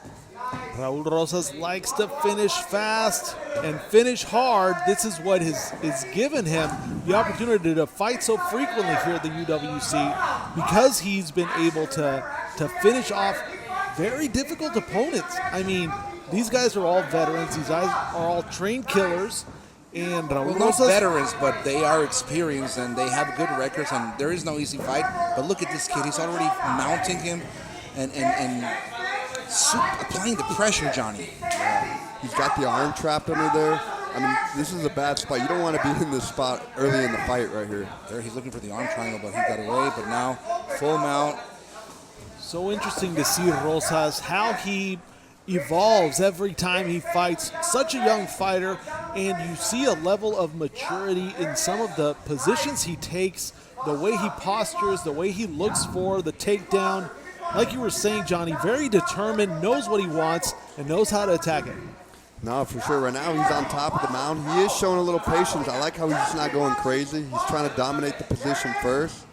Raul Rosas likes to finish fast and finish hard. This is what is given him the opportunity to fight so frequently here at the UWC, because he's been able to finish off very difficult opponents. I mean, these guys are all veterans. These guys are all trained killers. And Raul not Rosas, veterans, but they are experienced and they have good records, and there is no easy fight. But look at this kid. He's already mounting him and applying the pressure, Johnny. Yeah. He's got the arm trapped under there. I mean, this is a bad spot. You don't want to be in this spot early in the fight right here. There, he's looking for the arm triangle, but he got away. But now, full mount. So interesting to see Rosas, how he evolves every time he fights. Such a young fighter, and you see a level of maturity in some of the positions he takes, the way he postures, the way he looks for the takedown. Like you were saying, Johnny, very determined, knows what he wants, and knows how to attack it. No, for sure. Right now he's on top of the mound. He is showing a little patience. I like how he's just not going crazy. He's trying to dominate the position first.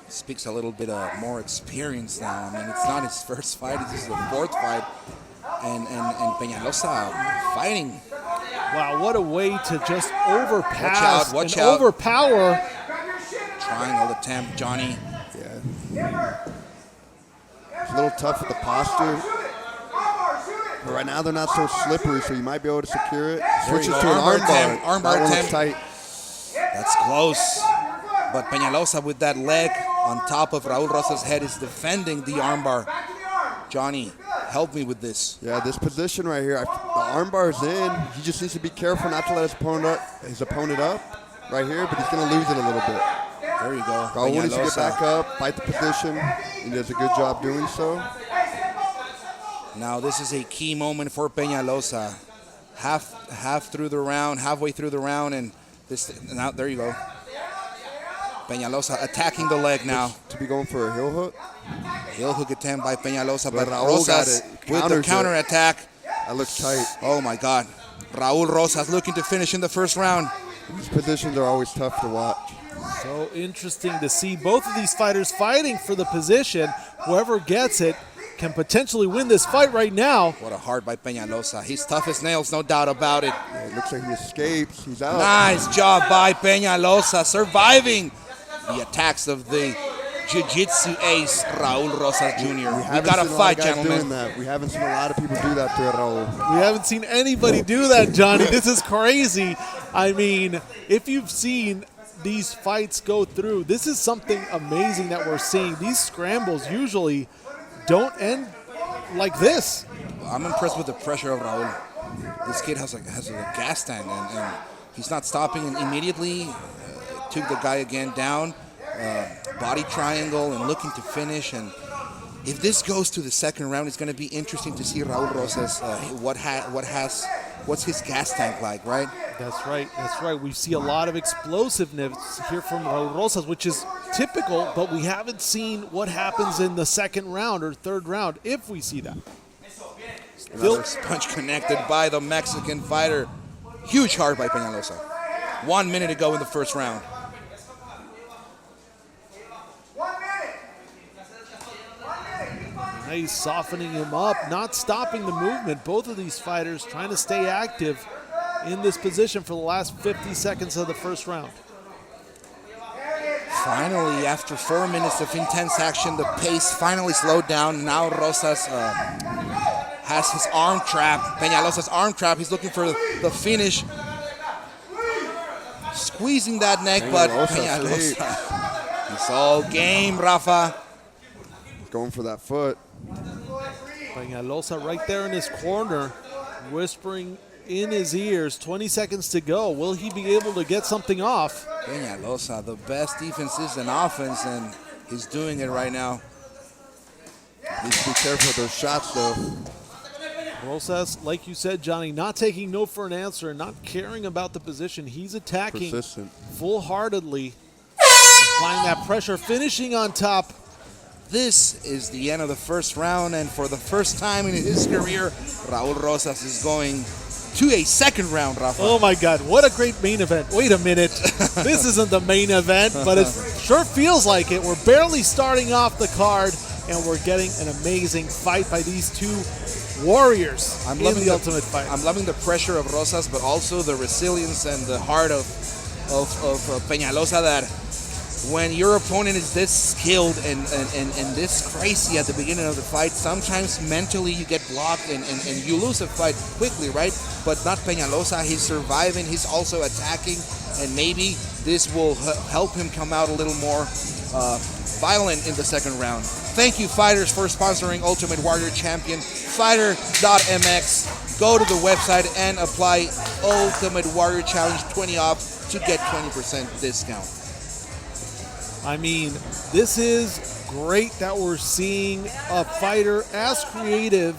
Speaks a little bit more experience now. I mean, it's not his first fight. This is the fourth fight. And Peñalosa fighting. Wow, what a way to just overpass Watch and out. overpower. Triangle attempt, Johnny. Yeah. It's a little tough with the posture. But right now they're not so slippery, so you might be able to secure it. Switches to an armbar. Armbar attempt. Tight. That's close. But Peñalosa with that leg on top of Raul Rosas' head is defending the armbar. Johnny, help me with this. Yeah, this position right here, the armbar's in. He just needs to be careful not to let his opponent up right here, but he's going to lose it a little bit. There you go. Raul needs to get back up, fight the position. He does a good job doing so. Now this is a key moment for Peñalosa. Halfway through the round, and now there you go. Peñalosa attacking the leg now. To be going for a heel hook. Heel hook attempt by Peñalosa, but Raul Rosas with the counter attack. That looks tight. Oh my God. Raul Rosas looking to finish in the first round. These positions are always tough to watch. So interesting to see both of these fighters fighting for the position. Whoever gets it can potentially win this fight right now. What a hard by Peñalosa. He's tough as nails, no doubt about it. Yeah, it looks like he escapes. He's out. Nice job by Peñalosa, surviving the attacks of the jiu-jitsu ace, Raul Rosas Jr. We got to fight, gentlemen. We haven't seen a lot of people do that to Raul. We haven't seen anybody do that, Johnny. This is crazy. I mean, if you've seen these fights go through, this is something amazing that we're seeing. These scrambles usually don't end like this. I'm impressed with the pressure of Raul. This kid has a gas tank, and he's not stopping, and immediately took the guy again down, body triangle, and looking to finish. And if this goes to the second round, it's going to be interesting to see Raul Rosas what's his gas tank like, right? That's right. That's right. We see a lot of explosiveness here from Raul Rosas, which is typical, but we haven't seen what happens in the second round or third round, if we see that. Another punch connected by the Mexican fighter. Huge heart by Peñalosa. 1 minute to go in the first round. Nice softening him up, not stopping the movement. Both of these fighters trying to stay active in this position for the last 50 seconds of the first round. Finally, after 4 minutes of intense action, the pace finally slowed down. Now Rosas has his arm trap, Peñalosa's arm trap. He's looking for the finish. Squeezing that neck, but Peñalosa, it's all game, Rafa. Going for that foot. Peñalosa right there in his corner, whispering in his ears, 20 seconds to go. Will he be able to get something off? Peñalosa, the best defense is an offense, and he's doing it right now. Needs to be careful with those shots, though. Rosas, like you said, Johnny, not taking no for an answer and not caring about the position. He's attacking full-heartedly, applying that pressure, finishing on top. This is the end of the first round, and for the first time in his career, Raul Rosas is going to a second round, Rafa. Oh my God, what a great main event. Wait a minute, this isn't the main event, but it sure feels like it. We're barely starting off the card, and we're getting an amazing fight by these two warriors in the Ultimate Fighter. I'm loving the pressure of Rosas, but also the resilience and the heart of Peñalosa, that when your opponent is this skilled and this crazy at the beginning of the fight, sometimes mentally you get blocked and you lose a fight quickly, right? But not Peñalosa. He's surviving. He's also attacking, and maybe this will help him come out a little more violent in the second round. Thank you, fighters, for sponsoring Ultimate Warrior Champion, Fighter.mx. Go to the website and apply Ultimate Warrior Challenge 20 off to get 20% discount. I mean, this is great that we're seeing a fighter as creative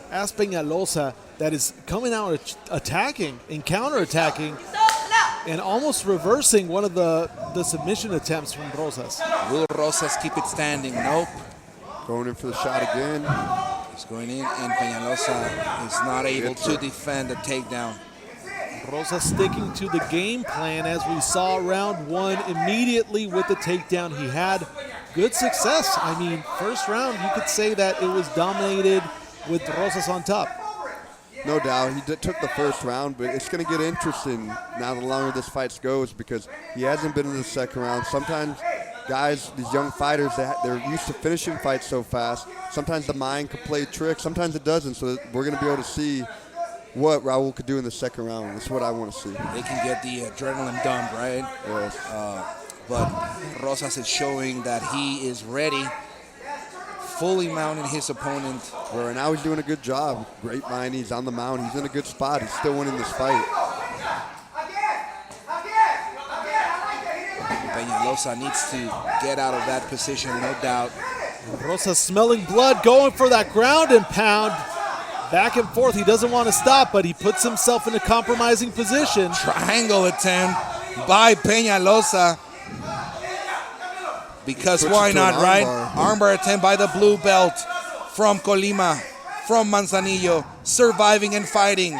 as Peñalosa that is coming out attacking and counterattacking and almost reversing one of the submission attempts from Rosas. Will Rosas keep it standing? Nope. Going in for the shot again. He's going in, and Peñalosa is not able to defend the takedown. Rosa sticking to the game plan as we saw round one immediately with the takedown. He had good success. I mean, first round, you could say that it was dominated with Rosas on top. No doubt, he took the first round, but it's going to get interesting now the longer this fight goes because he hasn't been in the second round. Sometimes guys, these young fighters, they're used to finishing fights so fast. Sometimes the mind can play tricks, sometimes it doesn't, so we're going to be able to see what Raul could do in the second round. That's what I want to see. They can get the adrenaline dumped, right? Yes. But Rosas is showing that he is ready, fully mounting his opponent. Well, right now he's doing a good job. Great mind, he's on the mount, he's in a good spot. He's still winning this fight. Peñalosa needs to get out of that position, no doubt. Rosas smelling blood, going for that ground and pound. Back and forth, he doesn't want to stop, but he puts himself in a compromising position. Triangle attempt by Peñalosa. Because why not, right? Armbar attempt by the blue belt from Colima, from Manzanillo, surviving and fighting.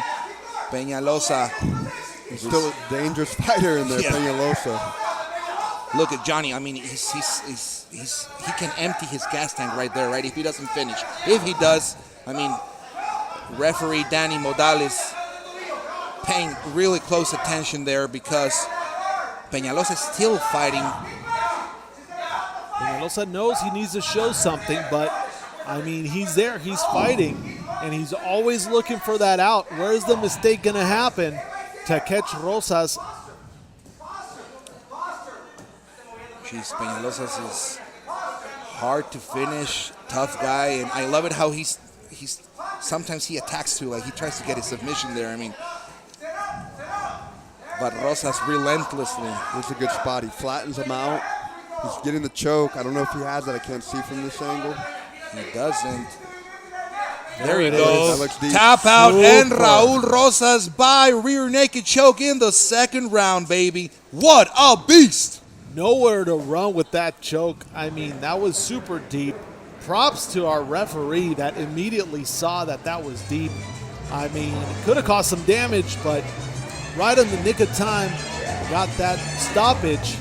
Peñalosa. He's still a dangerous fighter in there, Peñalosa. Look at Johnny. I mean, he can empty his gas tank right there, right? If he doesn't finish. If he does, I mean, referee Danny Modales paying really close attention there because Peñalosa is still fighting. Peñalosa knows he needs to show something, but I mean, he's there, he's fighting, and he's always looking for that out. Where is the mistake going to happen to catch Rosas? Jeez, Peñalosa is hard to finish, tough guy, and I love it how he's sometimes he attacks too, like he tries to get his submission there. I mean, but Rosas relentlessly. This is a good spot. He flattens him out. He's getting the choke. I don't know if he has that. I can't see from this angle. He doesn't. There he goes. Deep. Tap out, and Raul Rosas by rear naked choke in the second round, baby. What a beast. Nowhere to run with that choke. I mean, that was super deep. Props to our referee that immediately saw that was deep. I mean, it could have caused some damage, but right in the nick of time, got that stoppage.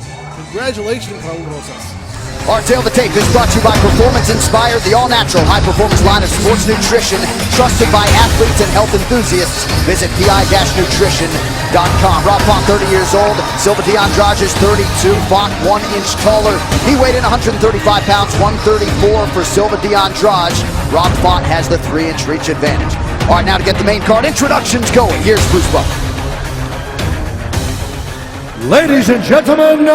Congratulations, Raul Rosas. Our Tail the Tape is brought to you by Performance Inspired, the all-natural high-performance line of sports nutrition, trusted by athletes and health enthusiasts. Visit pi-nutrition.com. Rob Font, 30 years old. Silva de Andrade is 32. Font, 1 inch taller. He weighed in 135 pounds, 134 for Silva de Andrade. Rob Font has the 3-inch reach advantage. All right, now to get the main card introductions going, here's Bruce Buck. Ladies and gentlemen,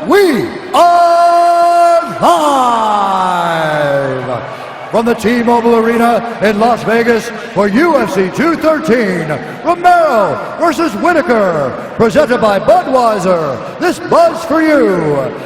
we are live from the T-Mobile Arena in Las Vegas for UFC 213, Romero versus Whitaker, presented by Budweiser. This buzz for you.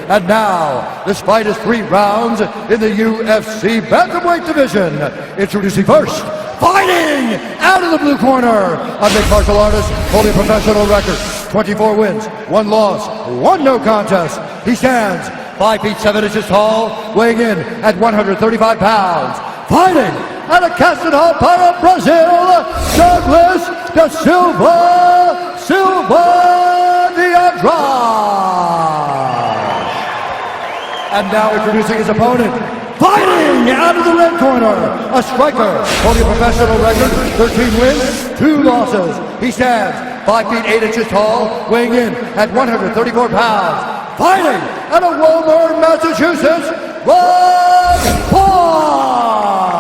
And now, this fight is 3 rounds in the UFC Bantamweight division. Introducing first, fighting out of the blue corner, a mixed martial artist holding a professional record. 24 wins, 1 loss, 1 no contest. He stands 5 feet 7 inches tall, weighing in at 135 pounds. Fighting out of Castle para Brazil, Douglas da Silva de Andrade. And now introducing his opponent, fighting out of the red corner, a striker holding a professional record, 13 wins, 2 losses. He stands 5 feet 8 inches tall, weighing in at 134 pounds. Fighting out of Woburn, Massachusetts, Ron Paul.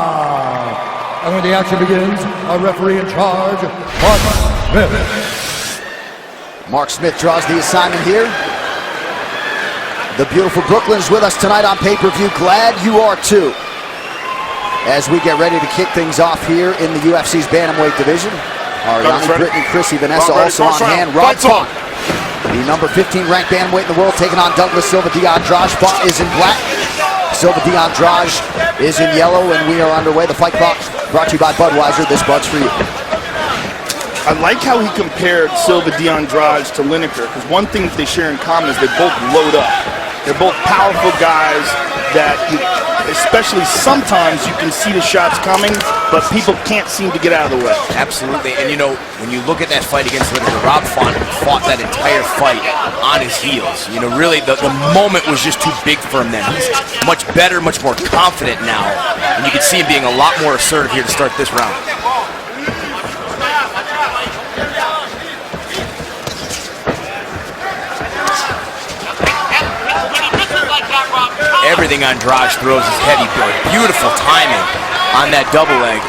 And when the action begins, our referee in charge, Mark Smith. Mark Smith draws the assignment here. The beautiful Brooklyn's with us tonight on pay-per-view. Glad you are too. As we get ready to kick things off here in the UFC's Bantamweight division. Ariane Brittany, Chrissy, Vanessa also on hand. Rob Font, the number 15 ranked bantamweight in the world, taking on Douglas Silva de Andrade. Font is in black. Silva de Andrade is in yellow, and we are underway. The fight clock brought to you by Budweiser. This bud's for you. I like how he compared Silva de Andrade to Lineker, because one thing that they share in common is they both load up. They're both powerful guys that especially sometimes you can see the shots coming, but people can't seem to get out of the way. Absolutely, and you know, when you look at that fight against Whittaker, Rob Font fought that entire fight on his heels. You know, really, the moment was just too big for him then. He's much better, much more confident now, and you can see him being a lot more assertive here to start this round. Everything Andrade throws is heady, Bill. Beautiful timing on that double leg.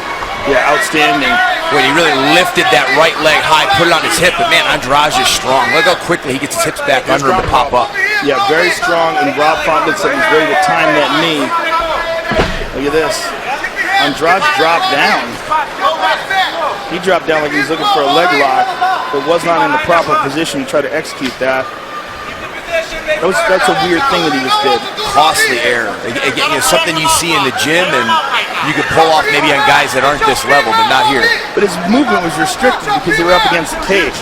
Yeah, outstanding. When he really lifted that right leg high, put it on his hip, but man, Andrade is strong. Look how quickly he gets his hips back under him to pop up. Yeah, very strong, and Rob Font looks like he's ready to time that knee. Look at this. Andrade dropped down. He dropped down like he was looking for a leg lock, but was not in the proper position to try to execute that. That's a weird thing that he just did. Costly error. Again, you know, something you see in the gym and you could pull off maybe on guys that aren't this level, but not here. But his movement was restricted because they were up against the cage.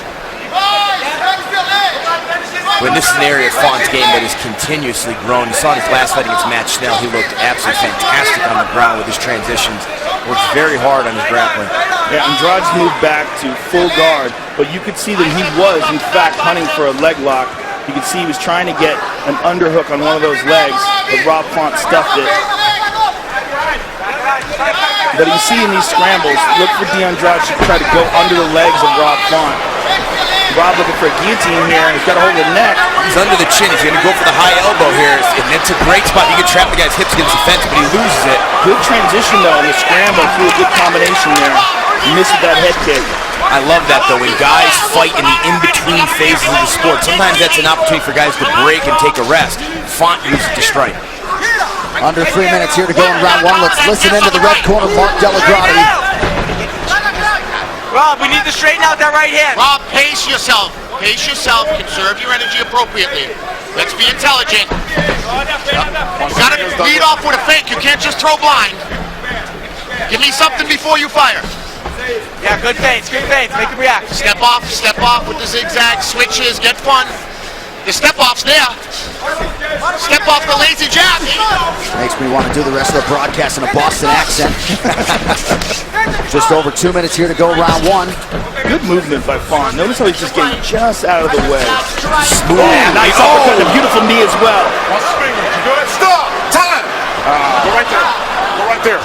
But this is an area of Font's game that has continuously grown. You saw in his last fight against Matt Schnell, he looked absolutely fantastic on the ground with his transitions. Works very hard on his grappling. Yeah, Andrade's moved back to full guard, but you could see that he was, in fact, hunting for a leg lock. You could see he was trying to get an underhook on one of those legs, but Rob Font stuffed it. But you see in these scrambles, look for Andrade to try to go under the legs of Rob Font. Rob looking for a guillotine here, and he's got a hold of the neck. He's under the chin. He's going to go for the high elbow here, and it's a great spot. You can trap the guy's hips against the fence, but he loses it. Good transition, though, in the scramble. Threw a good combination there. He missed that head kick. I love that, though, when guys fight in the in-between phases of the sport. Sometimes that's an opportunity for guys to break and take a rest. Font uses it to strike. Under 3 minutes here to go in round one. Let's listen into the red corner, Mark Delagrati. Rob, we need to straighten out that right hand. Rob, pace yourself. Pace yourself. Conserve your energy appropriately. Let's be intelligent. You gotta lead off with a fake. You can't just throw blind. Give me something before you fire. Yeah, good feints, make him react. Step off with the zigzag, switches, get fun. The step-off's there. Step off the lazy jab. Makes me want to do the rest of the broadcast in a Boston accent. Just over 2 minutes here to go round one. Good movement by Font. Notice how he's just getting just out of the way. Smooth. Nice uppercut, a beautiful knee as well. Stop! Time! Go right there. Go right there.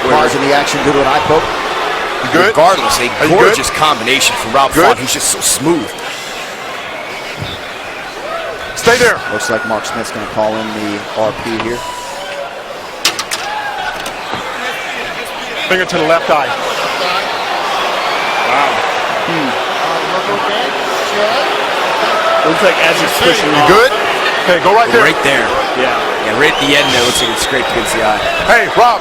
Pause in the action due to an eye poke. Good. Regardless, a gorgeous combination from Rob Font. He's just so smooth. Stay there. Looks like Mark Smith's going to call in the RP here. Finger to the left eye. Wow. Looks like as he's pushing off. You good? Okay, go right there. Right there. Yeah. Yeah, right at the end there. Looks like it's scraped against the eye. Hey, Rob.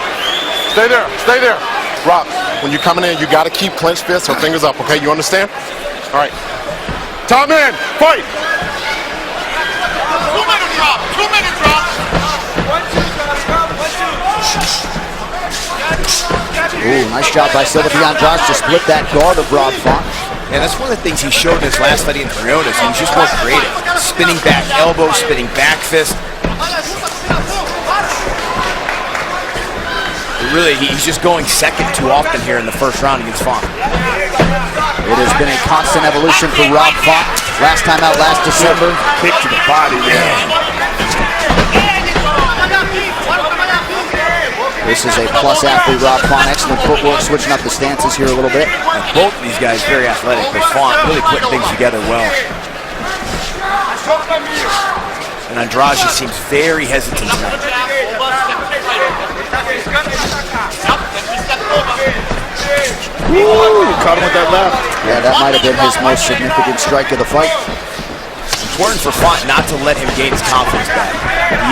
Stay there. Stay there. Rob, when you're coming in, you got to keep clenched fists or fingers up, okay? You understand? All right. Time in. Fight. 2 minutes, Rob. 2 minutes, Rob. Ooh, nice job by Silva Andrade to split that guard of Rob Font. Yeah, that's one of the things he showed in his last fight against Briones. He was just more creative. Spinning back elbow, spinning back fist. Really, he's just going second too often here in the first round against Font. It has been a constant evolution for Rob Font. Last time out, last December. Kick to the body, man. This is a plus athlete, Rob Font. Excellent footwork, switching up the stances here a little bit. And both of these guys very athletic, but Font really putting things together well. And Andrade seems very hesitant tonight. Woo! Caught him with that left. Yeah, that might have been his most significant strike of the fight. Important for Font not to let him gain his confidence back.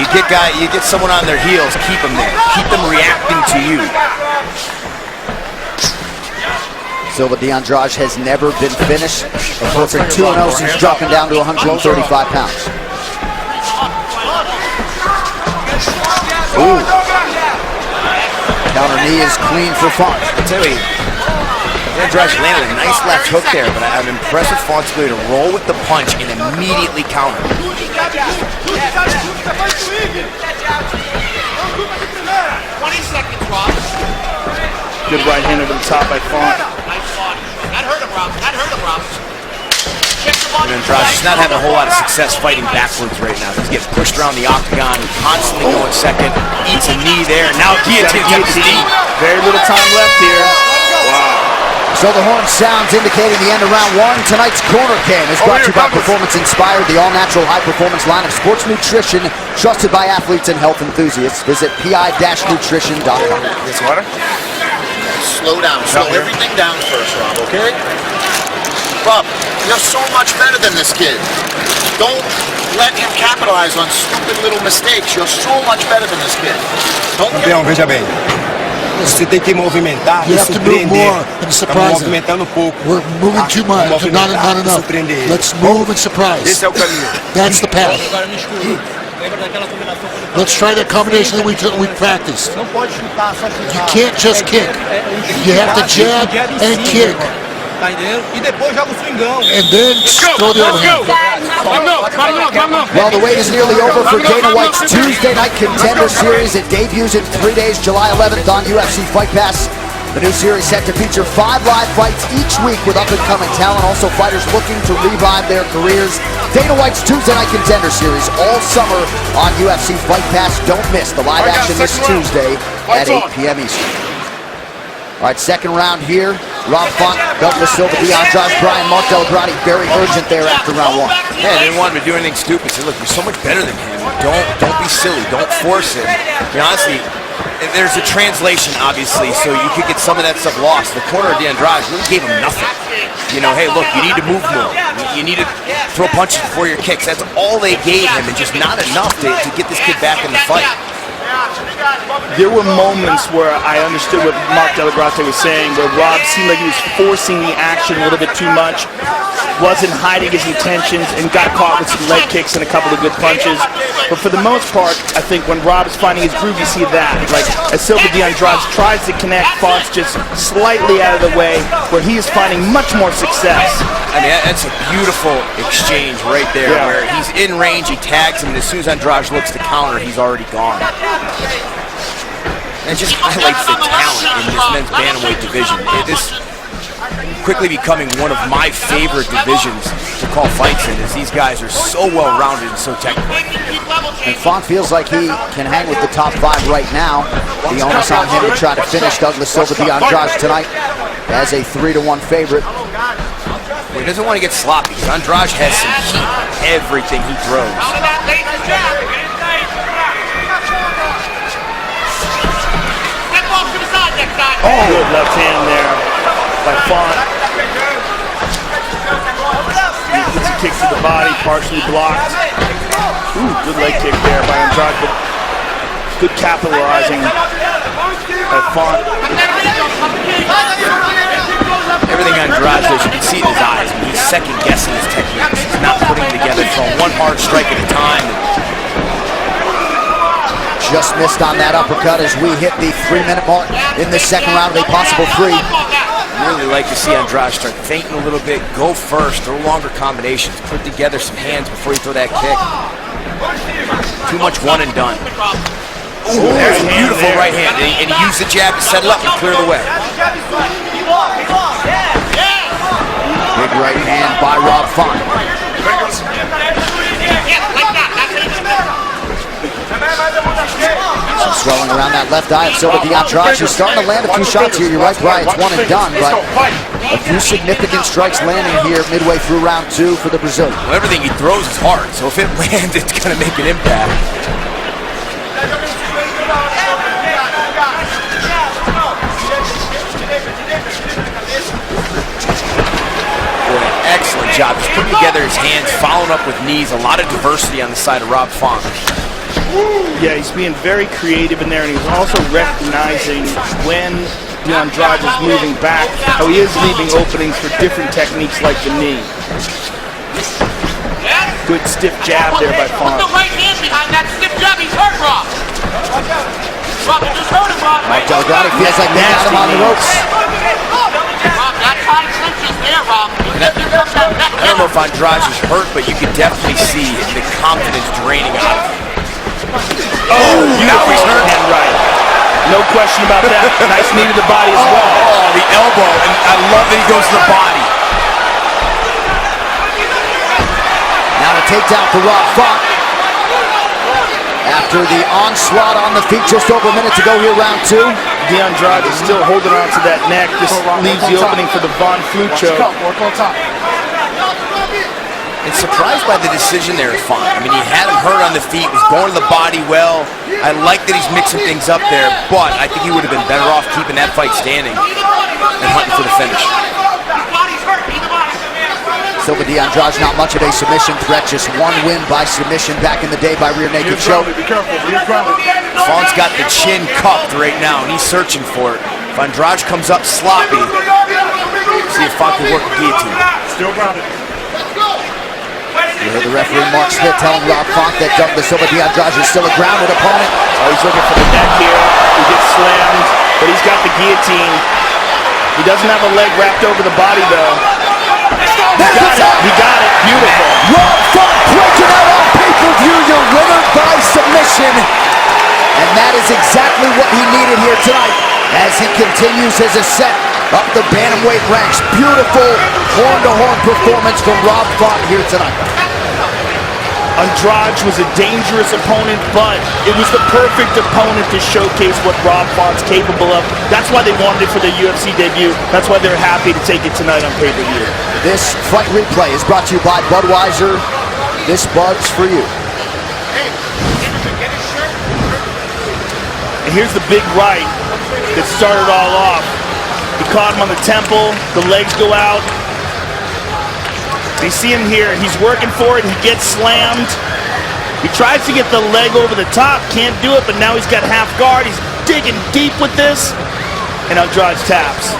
You get someone on their heels, keep them there. Keep them reacting to you. Silva Andrade has never been finished. A perfect 2-0 since dropping down to 135 pounds. Ooh. Counter knee is clean for Font. I tell you, Andrade landed a nice left hook there, but I'm impressed with Font's ability to roll with the punch and immediately counter. Good right hand over the top by Font. That hurt him, Rob. That hurt him, Rob. And Andrade is not having a whole lot of success fighting backwards right now. He's getting pushed around the octagon, constantly going second, eats a knee there. Now guillotine kept his knee. Very little time left here. Wow. So the horn sounds indicating the end of round one. Tonight's Corner Cam is brought to you by Performance Inspired, the all-natural high-performance line of sports nutrition trusted by athletes and health enthusiasts. Visit pi-nutrition.com. This water? Slow down. Slow everything down first, Rob, okay? Rob, you're so much better than this kid. Don't let him capitalize on stupid little mistakes. You're so much better than this kid. Campeão, veja bem. Você tem que movimentar e surpreender. Estamos movimentando pouco. We're moving too much, not enough. Let's move and surprise. Esse é o caminho. That's the path. Let's try that combination that we practiced. You can't just kick. You have to jab and kick. E depois joga o swingão. And then throw the other hand. Well, the wait is nearly over for Dana White's Tuesday Night Contender Series. It debuts in 3 days, July 11th on UFC Fight Pass. The new series set to feature 5 live fights each week with up-and-coming talent, also fighters looking to revive their careers. Dana White's Tuesday Night Contender Series all summer on UFC Fight Pass. Don't miss the live action this Tuesday at 8 p.m. Eastern. All right, second round here. Rob Font, Douglas Silva, Andrade, Brian, Mark Delgrati, very urgent there after round one. Yeah, they didn't want him to do anything stupid. Said, look, you're so much better than him. Don't be silly. Don't force it. I mean, honestly, there's a translation, obviously, so you could get some of that stuff lost. The corner of Andrade really gave him nothing. You know, hey, look, you need to move more. You need to throw punches before your kicks. That's all they gave him, and just not enough to get this kid back in the fight. There were moments where I understood what Mark Delgrati was saying, where Rob seemed like he was forcing the action a little bit too much, wasn't hiding his intentions, and got caught with some leg kicks and a couple of good punches. But for the most part, I think when Rob is finding his groove, you see that. Like, as Silva Andrade tries to connect, Font's just slightly out of the way, where he is finding much more success. I mean, that's a beautiful exchange right there, where he's in range, he tags him, and as soon as Andrade looks to counter, he's already gone. And it just highlights the talent in this men's bantamweight division. It is quickly becoming one of my favorite divisions to call fights in, as these guys are so well-rounded and so technical. And Font feels like he can hang with the top 5 right now. The onus on him to try to finish Douglas Silva Andrade tonight as a 3-1 favorite. He doesn't want to get sloppy, because Andrade has some heat everything he throws. Oh, good left hand there by Font. He gets a kick to the body, partially blocked. Ooh, good leg kick there by Andrade, but good capitalizing by Font. Everything Andrade does, you can see in his eyes. He's second-guessing his techniques. He's not putting them together, throwing one hard strike at a time. Just missed on that uppercut as we hit the 3-minute mark in this second round of a possible 3. Really like to see Andrade start feinting a little bit, go first, throw longer combinations, put together some hands before you throw that kick. Too much one and done. Ooh, there's a beautiful right hand, and he used the jab to set it up and clear the way. Big right hand by Rob Font. Some swelling around that left eye of Silva Andrade, who's starting to land a few shots here. You're right, Brian, it's one and done, but a few significant strikes landing here midway through round 2 for the Brazilian. Well, everything he throws is hard, so if it lands, it's going to make an impact. Boy, excellent job. He's putting together his hands, following up with knees. A lot of diversity on the side of Rob Font. Yeah, he's being very creative in there, and he's also recognizing when Andrade is moving back, how he is leaving openings for different techniques like the knee. Good stiff jab there by Font. Put the right hand behind that stiff jab. He's hurt, Rob. Rob, you just hurt him, Rob. Mike Delgado feels like they got him on the ropes. Rob, that's high clinches there, Rob. I don't know if Andrade is hurt, but you can definitely see the confidence draining out of him. Oh, now he's hurt. Hand right. No No question about that. Nice knee to the body as well. Oh, the elbow, and I love that he goes to the body. Now a takedown for Rob Font. After the onslaught on the feet, just over a minute to go here, round 2. Andrade is still holding on to that neck. This leaves the opening for the Von Flue choke. Work on top. And surprised by the decision there, Font. I mean, he had him hurt on the feet, was going to the body well. I like that he's mixing things up there, but I think he would have been better off keeping that fight standing and hunting for the finish. Silva de Andrade, not much of a submission threat, just one win by submission back in the day by rear naked choke. Be careful, be grounded. Font's got the chin cupped right now, and he's searching for it. If Andrade comes up sloppy, see if Font can work a guillotine. Still grounded. You heard the referee Mark Smith telling Rob Font that Douglas Silva de Andrade is still a grounded opponent. Oh, he's looking for the neck here. He gets slammed, but he's got the guillotine. He doesn't have a leg wrapped over the body, though. He got it. Beautiful. Rob Font breaking out on pay-per-view, your winner by submission. And that is exactly what he needed here tonight as he continues his ascent up the Bantamweight ranks. Beautiful horn-to-horn performance from Rob Font here tonight. Andrade was a dangerous opponent, but it was the perfect opponent to showcase what Rob Font's capable of. That's why they wanted it for their UFC debut. That's why they're happy to take it tonight on pay-per-view. This fight replay is brought to you by Budweiser. This Bud's for you. And here's the big right that started all off. He caught him on the temple, the legs go out. They see him here, he's working for it, he gets slammed. He tries to get the leg over the top, can't do it, but now he's got half guard. He's digging deep with this, and Andrade taps.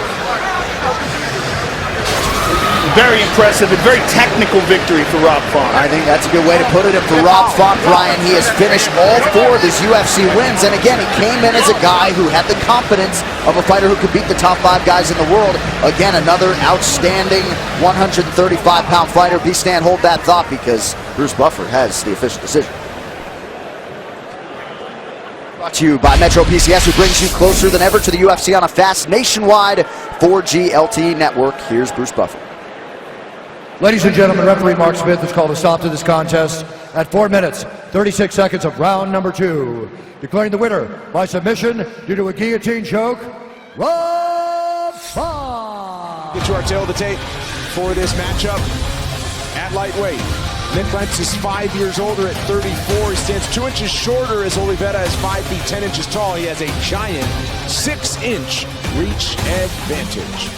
Very impressive and very technical victory for Rob Font. I think that's a good way to put it. And for Rob Font, Brian, he has finished all 4 of his UFC wins. And again, he came in as a guy who had the confidence of a fighter who could beat the top 5 guys in the world. Again, another outstanding 135-pound fighter. B-Stan, hold that thought because Bruce Buffer has the official decision. Brought to you by Metro PCS, who brings you closer than ever to the UFC on a fast nationwide 4G LTE network. Here's Bruce Buffer. Ladies and gentlemen, referee Mark Smith has called a stop to this contest at 4 minutes, 36 seconds of round number 2. Declaring the winner by submission due to a guillotine choke, Rob Font. Get to our tail of the tape for this matchup at lightweight. Nick Lentz is 5 years older at 34. He stands 2 inches shorter as Oliveira is 5 feet 10 inches tall. He has a giant 6-inch reach advantage.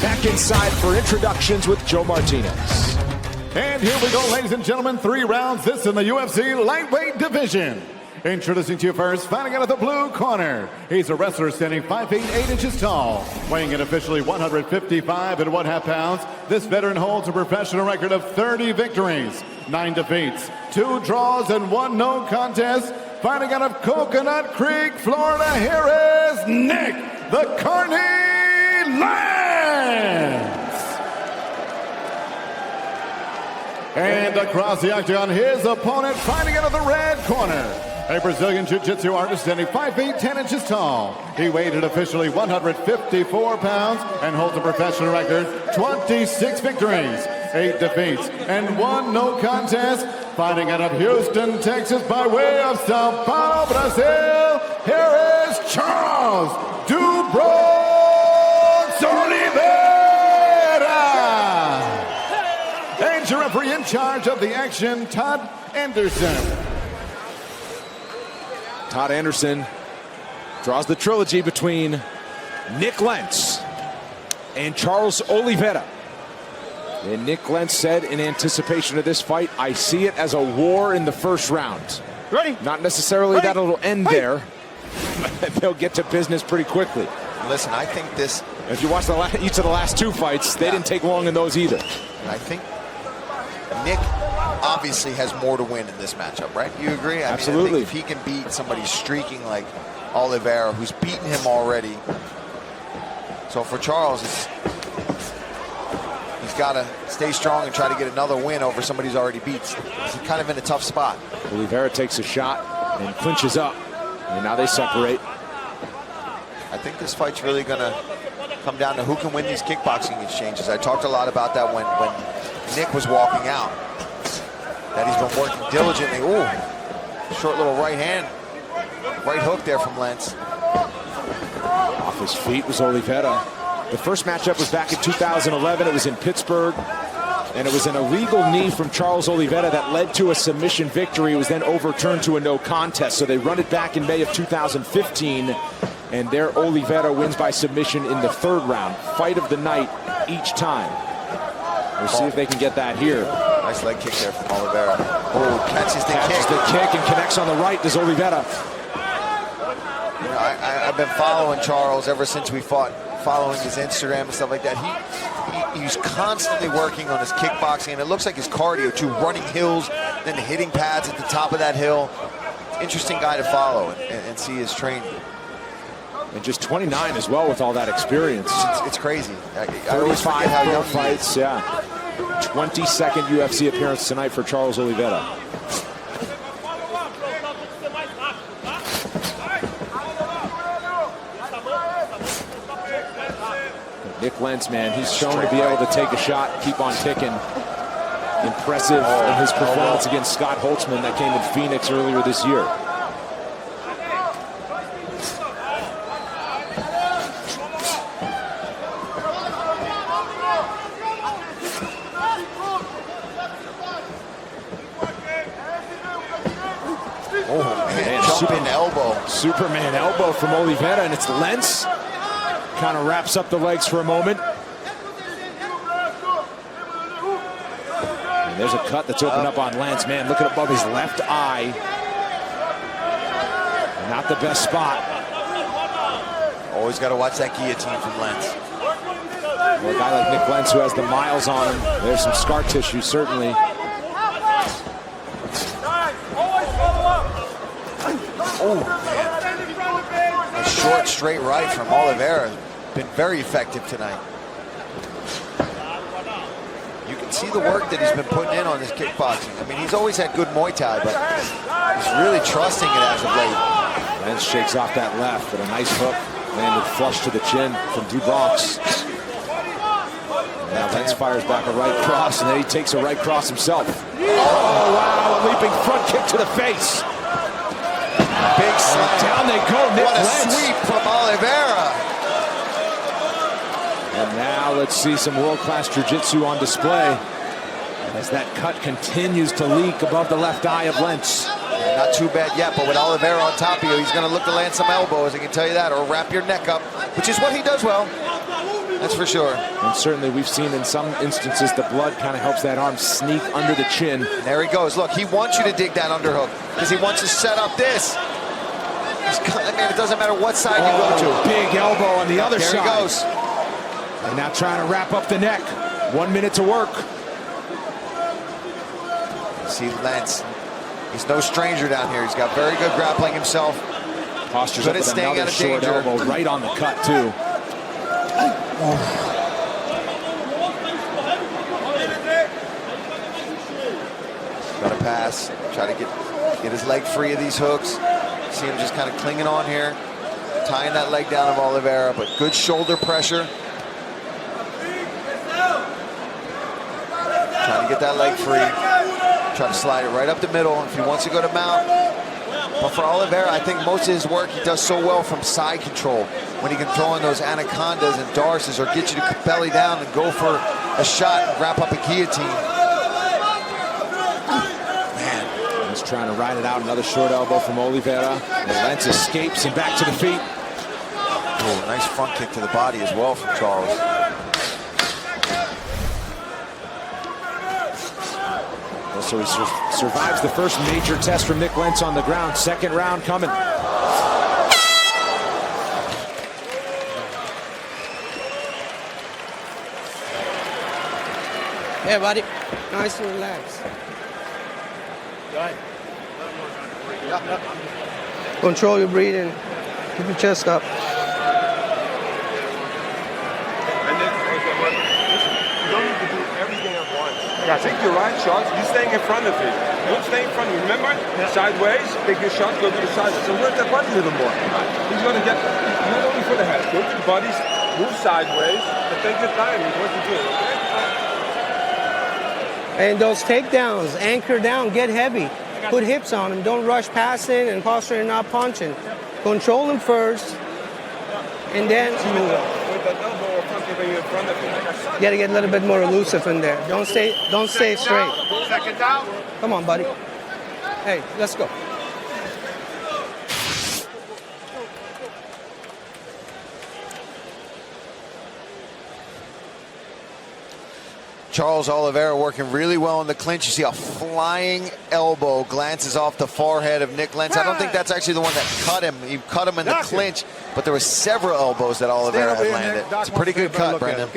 Back inside for introductions with Joe Martinez. And here we go, ladies and gentlemen. 3 rounds. This in the UFC lightweight division. Introducing to you first, fighting out of the blue corner. He's a wrestler standing 5 feet 8 inches tall, weighing in officially 155.5 pounds. This veteran holds a professional record of 30 victories, 9 defeats, 2 draws, and 1 no contest. Fighting out of Coconut Creek, Florida, here is Nick the Carney Lance. And across the octagon, his opponent fighting out of the red corner. A Brazilian Jiu-Jitsu artist standing 5 feet 10 inches tall. He weighed in officially 154 pounds and holds a professional record, 26 victories, 8 defeats, and 1 no contest. Fighting out of Houston, Texas by way of Sao Paulo, Brazil, here is Charles Dubros Oliveira. And your referee in charge of the action, Todd Anderson. Todd Anderson draws the trilogy between Nick Lentz and Charles Oliveira. And Nick Lentz said in anticipation of this fight, I see it as a war in the first round. Ready? Not necessarily that it'll end there. They'll get to business pretty quickly. Listen, I think this... If you watch each of the last 2 fights, they didn't take long in those either. I think Nick obviously has more to win in this matchup, right? You agree? Absolutely. I mean, if he can beat somebody streaking like Oliveira, who's beaten him already. So for Charles, he's got to stay strong and try to get another win over somebody who's already beat. He's kind of in a tough spot. Oliveira takes a shot and clinches up. And now they separate. I think this fight's really gonna come down to who can win these kickboxing exchanges. I talked a lot about that when Nick was walking out, that he's been working diligently. Ooh, short little right hand, right hook there from Lentz. Off his feet was Oliveira. The first matchup was back in 2011. It was in Pittsburgh. And it was an illegal knee from Charles Oliveira that led to a submission victory. It was then overturned to a no contest. So they run it back in May of 2015. And there Oliveira wins by submission in the 3rd round. Fight of the night each time. We'll see if they can get that here. Nice leg kick there from Oliveira. Oh, catches the kick and connects on the right. Does Oliveira. You know, I've been following Charles ever since we fought, following his Instagram and stuff like that. He's constantly working on his kickboxing, and it looks like his cardio too, running hills, then hitting pads at the top of that hill. Interesting guy to follow and see his training. And just 29 as well with all that experience. It's crazy. I always forget how young fights, yeah. 22nd UFC appearance tonight for Charles Oliveira. Nick Lentz, man, he's shown to be able to take a shot, keep on kicking. Impressive in his performance against Scott Holtzman that came in Phoenix earlier this year. Oh, man, jumping elbow. Superman elbow from Oliveira, and it's Lentz. Kind of wraps up the legs for a moment. And there's a cut that's opened up on Lentz. Man, look at above his left eye. Not the best spot. Always got to watch that guillotine from Lentz. Well, a guy like Nick Lentz who has the miles on him. There's some scar tissue, certainly. Oh, man. A short, straight right from Oliveira. Been very effective tonight. You can see the work that he's been putting in on his kickboxing. I mean, he's always had good Muay Thai, but he's really trusting it as of late. Lentz shakes off that left, but a nice hook landed flush to the chin from Dubronx. Now Lentz fires back a right cross, and then he takes a right cross himself. Oh, wow, a leaping front kick to the face. Big slam. Down they go, Nick What a Lentz. sweep from Oliveira. And now let's see some world-class jiu-jitsu on display as that cut continues to leak above the left eye of Lentz. Yeah, not too bad yet, but with Oliveira on top of you, he's going to look to land some elbows, I can tell you that, or wrap your neck up, which is what he does well. That's for sure. And certainly we've seen in some instances the blood kind of helps that arm sneak under the chin. And there he goes. Look, he wants you to dig that underhook because he wants to set up this. I mean, it doesn't matter what side you go to. Big elbow on the other side. There he goes. And now trying to wrap up the neck. 1 minute to work. See Lentz. He's no stranger down here. He's got very good grappling himself. Postures good up at with staying another out of short danger. elbow right on the cut too. Got to pass. Try to get his leg free of these hooks. See him just kind of clinging on here. Tying that leg down of Oliveira, but good shoulder pressure. Trying to get that leg free. Try to slide it right up the middle if he wants to go to mount. But for Oliveira, I think most of his work he does so well from side control. When he can throw in those anacondas and darces or get you to belly down and go for a shot and wrap up a guillotine. He's trying to ride it out. Another short elbow from Oliveira. And Lentz escapes and back to the feet. Oh, nice front kick to the body as well from Charles. So he survives the first major test from Nick Lentz on the ground. Second round coming. Hey, buddy. Nice and relax. Control your breathing. Keep your chest up. Yeah, take your right shots. You're staying in front of it. Don't stay in front of it. Remember? Sideways, take your shot, go to the side. So work that butt a little more. He's going to get, not only for the Go to the bodies, move sideways, and take your time with what you're doing, okay? And those takedowns, anchor down, get heavy. Put hips on them. Don't rush passing and posture and not punching. Control them first, and then move up. With that elbow or front when you're in front of you, like I said. You gotta get a little bit more elusive in there. Don't stay straight. Second down. Come on, buddy. Hey, let's go. Charles Oliveira working really well in the clinch. You see a flying elbow glances off the forehead of Nick Lentz. I don't think that's actually the one that cut him. He cut him in the clinch, but there were several elbows that Oliveira had landed. It's a pretty good cut, Brendan.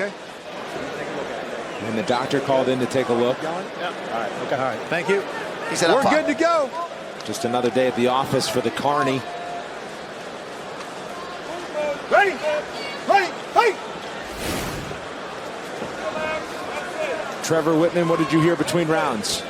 And the doctor called in to take a look. Yeah. All right. Okay. All right. Thank you. He said, we're good to go. Just another day at the office for the Carney. Ready? Ready? Hey! Trevor Whitman, what did you hear between rounds?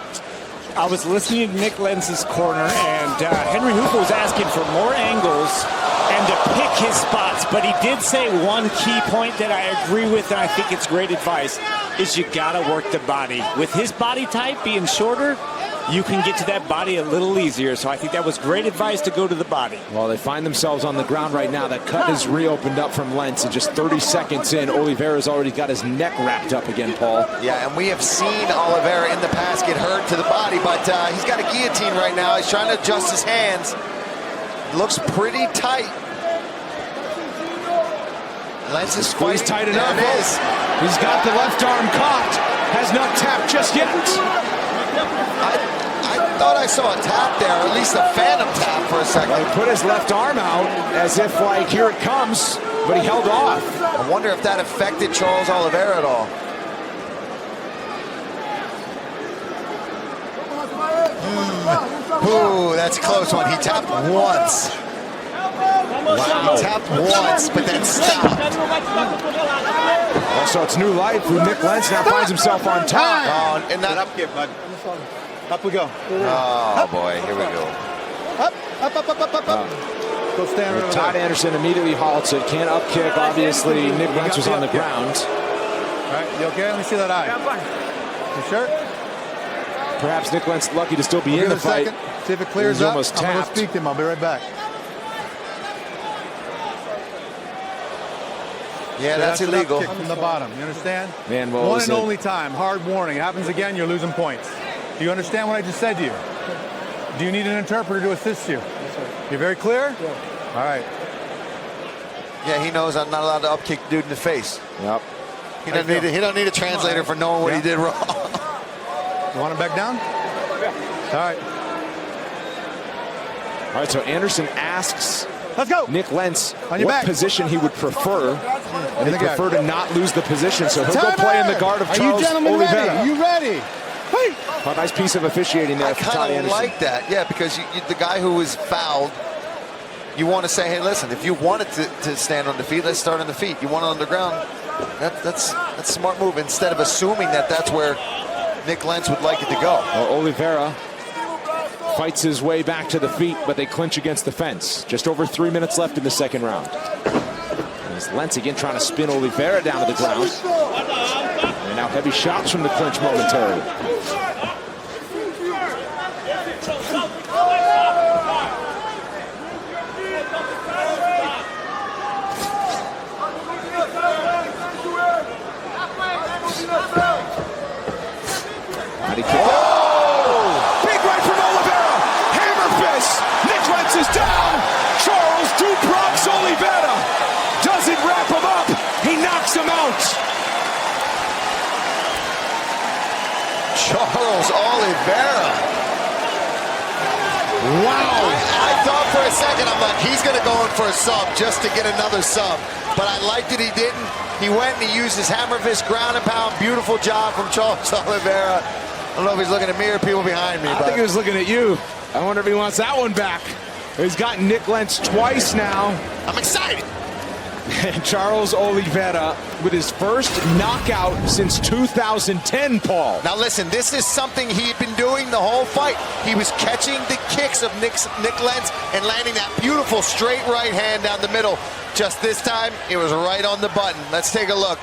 I was listening to Nick Lentz's corner, and Henry Hooper was asking for more angles and to pick his spots, but he did say one key point that I agree with, and I think it's great advice, is you gotta work the body. With his body type being shorter, you can get to that body a little easier, so I think that was great advice to go to the body. Well, they find themselves on the ground right now. That cut has reopened up from Lentz, and just 30 seconds in, Oliveira's already got his neck wrapped up again, Paul. Yeah, and we have seen Oliveira in the past get hurt to the body, but he's got a guillotine right now. He's trying to adjust his hands. Looks pretty tight. Lentz is squeezed tight enough. There it is. He's got the left arm caught. Has not tapped just yet. I thought I saw a tap there, or at least a phantom tap for a second. Well, he put his left arm out as if like, here it comes, but he held off. I wonder if that affected Charles Oliveira at all. Ooh, that's a close one. He tapped once. Wow. He tapped once, but then stopped. Also, it's new life for Nick Lentz. Now finds himself on top. Oh, and that up kick, bud. Up we go. Oh boy, here we go. Up. Go stand over Todd there. Anderson immediately halts it. Can't up kick. Obviously, Nick Lentz was on the ground. All right, you okay? Let me see that eye. You sure? Perhaps Nick Lentz lucky to still be in the fight. See if it clears He's up. almost tapped. I'm going to speak to him. I'll be right back. Yeah, that's illegal. Kick from the bottom. You understand? Man, one and only time. Hard warning. It happens again, you're losing points. Do you understand what I just said to you? Do you need an interpreter to assist you? Yes, sir. You're very clear? Yeah. All right. Yeah, he knows I'm not allowed to upkick the dude in the face. Yep. He don't need a translator for knowing what he did wrong. You want him back down? Yeah. All right. All right, so Anderson asks Let's go. Nick Lentz what back. Position he would prefer, and he'd prefer to not lose the position, so he'll go play in the guard of Charles Oliveira. Ready? You ready? Hey. A nice piece of officiating there. I kind of like that, yeah, because the guy who was fouled, you want to say, hey, listen, if you wanted to stand on the feet, let's start on the feet. You want it on the ground, that's a smart move, instead of assuming that that's where Nick Lentz would like it to go. Well, Oliveira fights his way back to the feet, but they clinch against the fence. Just over 3 minutes left in the second round. As Lentz again trying to spin Oliveira down to the ground. And now heavy shots from the clinch momentarily. Big right from Oliveira. Hammer fist. Nick Lentz is down. Charles Duprox Oliveira doesn't wrap him up. He knocks him out. Charles Oliveira. Wow. I thought for a second, I'm like, he's going to go in for a sub just to get another sub. But I liked that he didn't. He went and he used his hammer fist, ground and pound. Beautiful job from Charles Oliveira. I don't know if he's looking at me or people behind me. I think he was looking at you. I wonder if he wants that one back. He's gotten Nick Lentz twice now. I'm excited. And Charles Oliveira with his first knockout since 2010, Paul. Now listen, this is something he had been doing the whole fight. He was catching the kicks of Nick Lentz and landing that beautiful straight right hand down the middle. Just this time, it was right on the button. Let's take a look.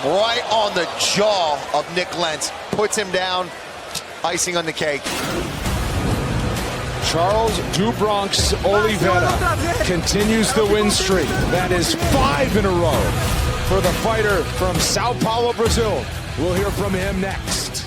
Right on the jaw of Nick Lentz. Puts him down. Icing on the cake. Charles do Bronx Oliveira continues the win streak. That is 5 in a row for the fighter from Sao Paulo, Brazil. We'll hear from him next.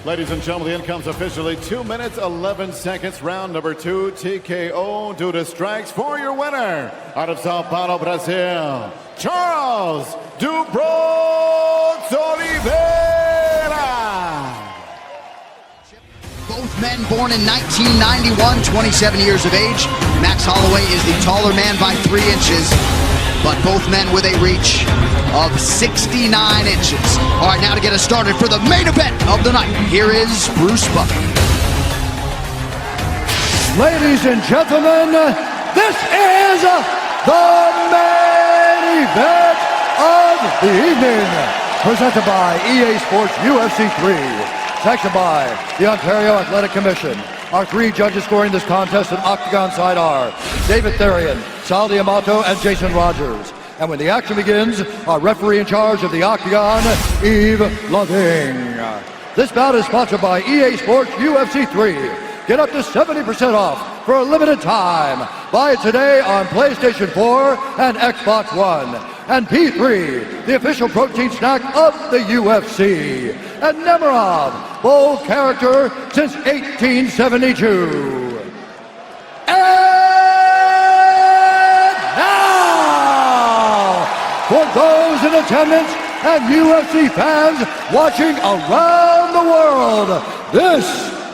Ladies and gentlemen, the end comes officially 2 minutes, 11 seconds. Round number 2, TKO due to strikes for your winner. Out of Sao Paulo, Brazil, Charles do Bronx Oliveira. Both men born in 1991, 27 years of age. Max Holloway is the taller man by 3 inches, but both men with a reach of 69 inches. All right, now to get us started for the main event of the night, here is Bruce Buffer. Ladies and gentlemen, this is the main event of the evening, presented by EA Sports UFC 3. Sanctioned by the Ontario Athletic Commission. Our 3 judges scoring this contest in octagon side are David Therian, Sal D'Amato, and Jason Rogers. And when the action begins, our referee in charge of the octagon, Yves Loving. This bout is sponsored by EA Sports UFC 3. Get up to 70% off for a limited time. Buy it today on PlayStation 4 and Xbox One. And P3, the official protein snack of the UFC. And Nemerov, bold character since 1872. And now, for those in attendance and UFC fans watching around the world, this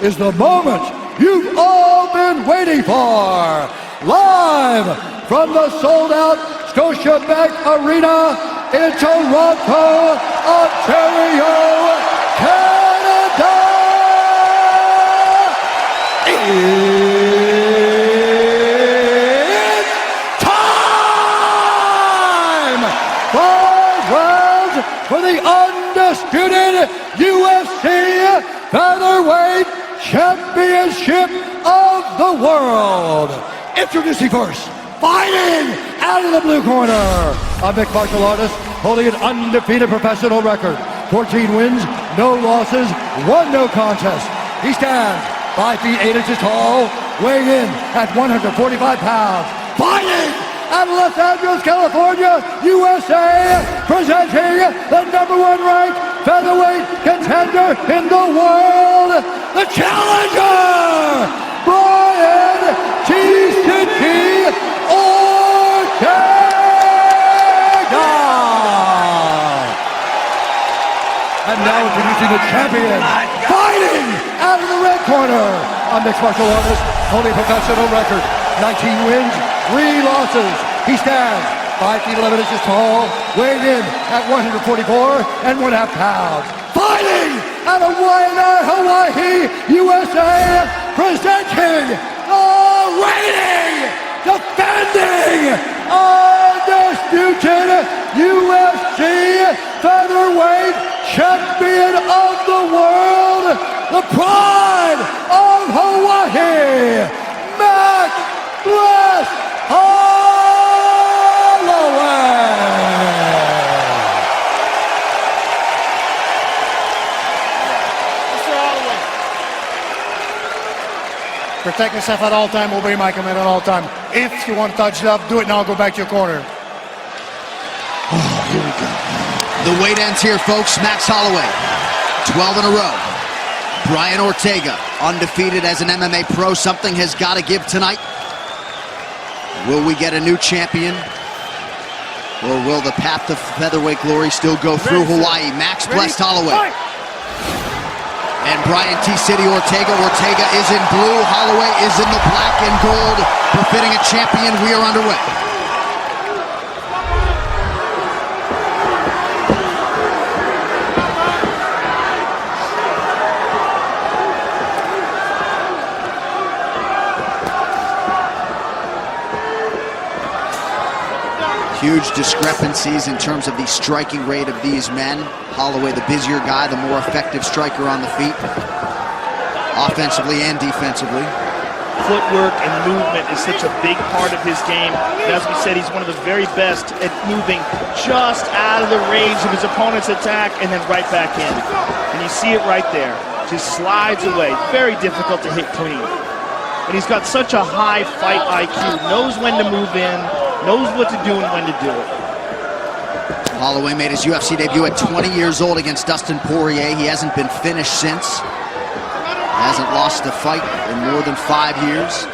is the moment you've all been waiting for. Live from the sold-out Scotiabank Arena in Toronto, Ontario, Canada. It's time! 5 rounds for the undisputed UFC Featherweight Championship of the world. Introducing first, fighting out of the blue corner, a mixed martial artist holding an undefeated professional record. 14 wins, no losses, 1 no contest. He stands 5 feet 8 inches tall, weighing in at 145 pounds. Fighting out of Los Angeles, California, USA, presenting the #1 ranked featherweight contender in the world, the challenger, Brian T.C.T. Ortega! And now introducing the champion, fighting out of the red corner, a mixed martial artist holding a professional record, 19 wins, 3 losses. He stands 5 feet 11 inches tall, weighing in at 144 and 1/2 pounds. Fighting out of Waianae, Hawaii, USA, presenting the reigning, defending, undisputed UFC featherweight champion of the world, the pride of Hawaii, Max Bless Holloway. Protect yourself at all time, obey my command at all time. If you want to touch it up, do it now, go back to your corner. Oh, here we go. The weight ends here, folks. Max Holloway, 12 in a row. Brian Ortega, undefeated as an MMA pro. Something has got to give tonight. Will we get a new champion? Or will the path to featherweight glory still go through Hawaii? Max blessed Holloway. And Brian T-City Ortega. Ortega is in blue. Holloway is in the black and gold. Befitting a champion, we are underway. Huge discrepancies in terms of the striking rate of these men. Holloway, the busier guy, the more effective striker on the feet, offensively and defensively. footwork and movement is such a big part of his game. And as we said, he's one of the very best at moving just out of the range of his opponent's attack and then right back in. And you see it right there. Just slides away. Very difficult to hit clean. And he's got such a high fight IQ. Knows when to move in, knows what to do and when to do it. Holloway made his UFC debut at 20 years old against Dustin Poirier. He hasn't been finished since. Hasn't lost a fight in more than 5 years.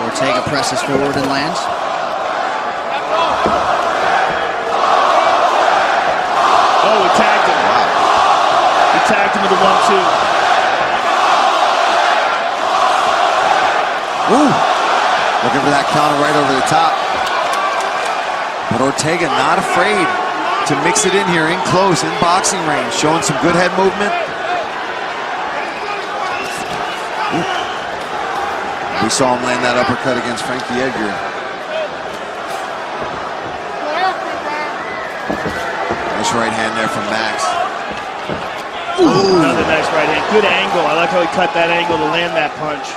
Ortega presses forward and lands. Oh, he tagged him. Wow. He tagged him with a 1-2. Ooh. Looking for that counter right over the top. But Ortega not afraid to mix it in here, in close, in boxing range, showing some good head movement. Ooh. We saw him land that uppercut against Frankie Edgar. Nice right hand there from Max. Ooh. Another nice right hand. Good angle. I like how he cut that angle to land that punch.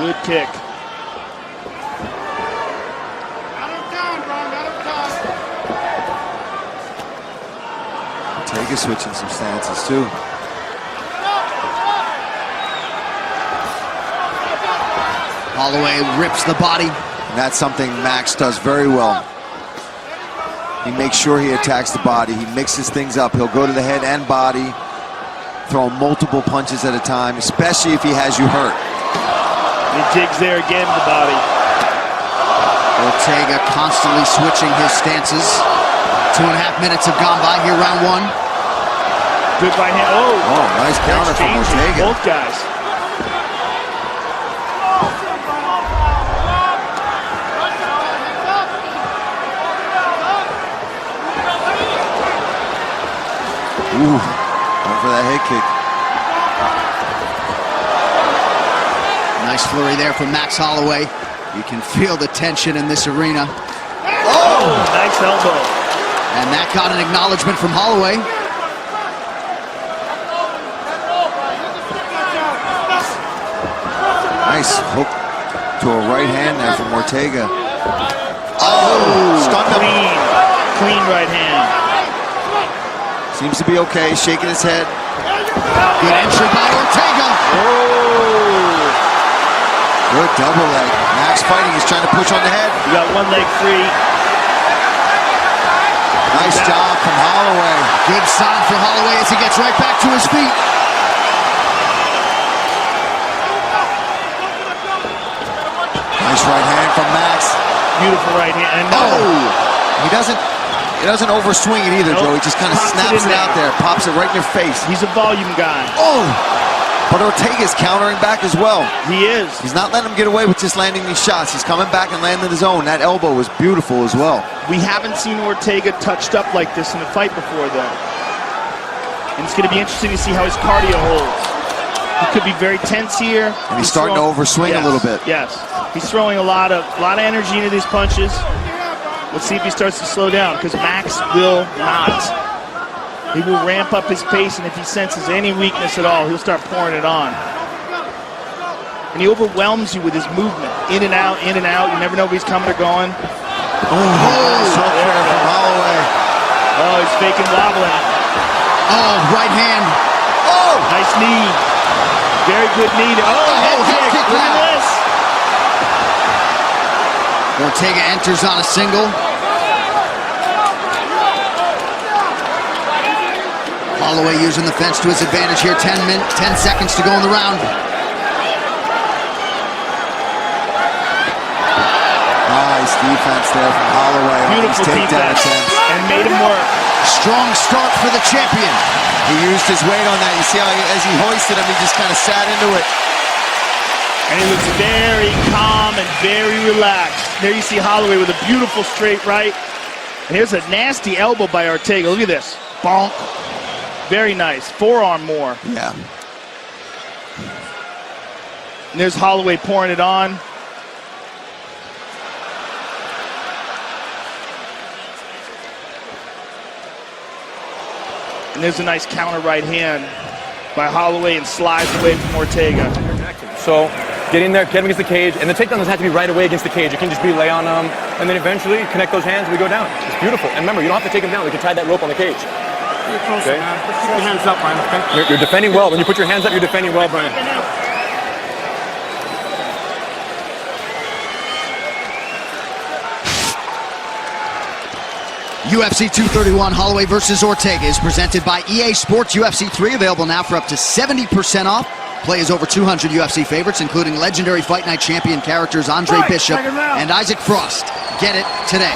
Good kick. Ortega switching some stances too. Holloway rips the body. And that's something Max does very well. He makes sure he attacks the body. He mixes things up. He'll go to the head and body, throw multiple punches at a time, especially if he has you hurt. He jigs there again to the body. Ortega constantly switching his stances. 2.5 minutes have gone by here, round one. Good right hand. Oh, nice counter from Ortega. Both guys. Ooh, going for that head kick. Nice flurry there from Max Holloway. You can feel the tension in this arena. Oh, nice elbow. And that got an acknowledgement from Holloway. Nice hook to a right hand there from Ortega. Oh, stunned him. Clean right hand. Seems to be okay, shaking his head. Good entry by Ortega. Oh. Good double leg. Max fighting, he's trying to push on the head. You got one leg free. Nice job from Holloway. Good sign for Holloway as he gets right back to his feet. Nice right hand from Max. Beautiful right hand. Oh! He doesn't overswing it either, Joe. He just kind of snaps it out there, pops it right in your face. He's a volume guy. Oh! But Ortega's countering back as well. He is. He's not letting him get away with just landing these shots. He's coming back and landing his own. That elbow was beautiful as well. We haven't seen Ortega touched up like this in a fight before, though. And it's going to be interesting to see how his cardio holds. He could be very tense here. And he's starting to overswing a little bit. Yes. He's throwing a lot of energy into these punches. Let's see if he starts to slow down, because Max will not. He will ramp up his pace, and if he senses any weakness at all, he'll start pouring it on. And he overwhelms you with his movement. In and out, in and out. You never know if he's coming or going. So fair from Holloway. Oh, he's faking wobbling. Oh, right hand. Oh! Nice knee. Very good knee. Head kick. Look at this. Ortega enters on a single. Holloway using the fence to his advantage here. 10 seconds to go in the round. Nice defense there from Holloway. Beautiful defense. And made him work. Strong start for the champion. He used his weight on that. You see how as he hoisted him, he just kind of sat into it. And he looks very calm and very relaxed. There you see Holloway with a beautiful straight right. And here's a nasty elbow by Ortega. Look at this. Bonk. Very nice. Forearm more. Yeah. And there's Holloway pouring it on. And And there's a nice counter right hand by Holloway and slides away from Ortega. So get in there, get him against the cage, and the takedown doesn't have to be right away against the cage. It can just be lay on him, and then eventually connect those hands and we go down. It's beautiful. And remember, you don't have to take him down. We can tie that rope on the cage. You're closer, man. Put your hands up, Brian, okay? You're defending well. When you put your hands up, you're defending well, Brian. UFC 231 Holloway versus Ortega is presented by EA Sports UFC 3, available now for up to 70% off. Play as over 200 UFC favorites, including legendary Fight Night champion characters Andre Bishop and Isaac Frost. Get it today.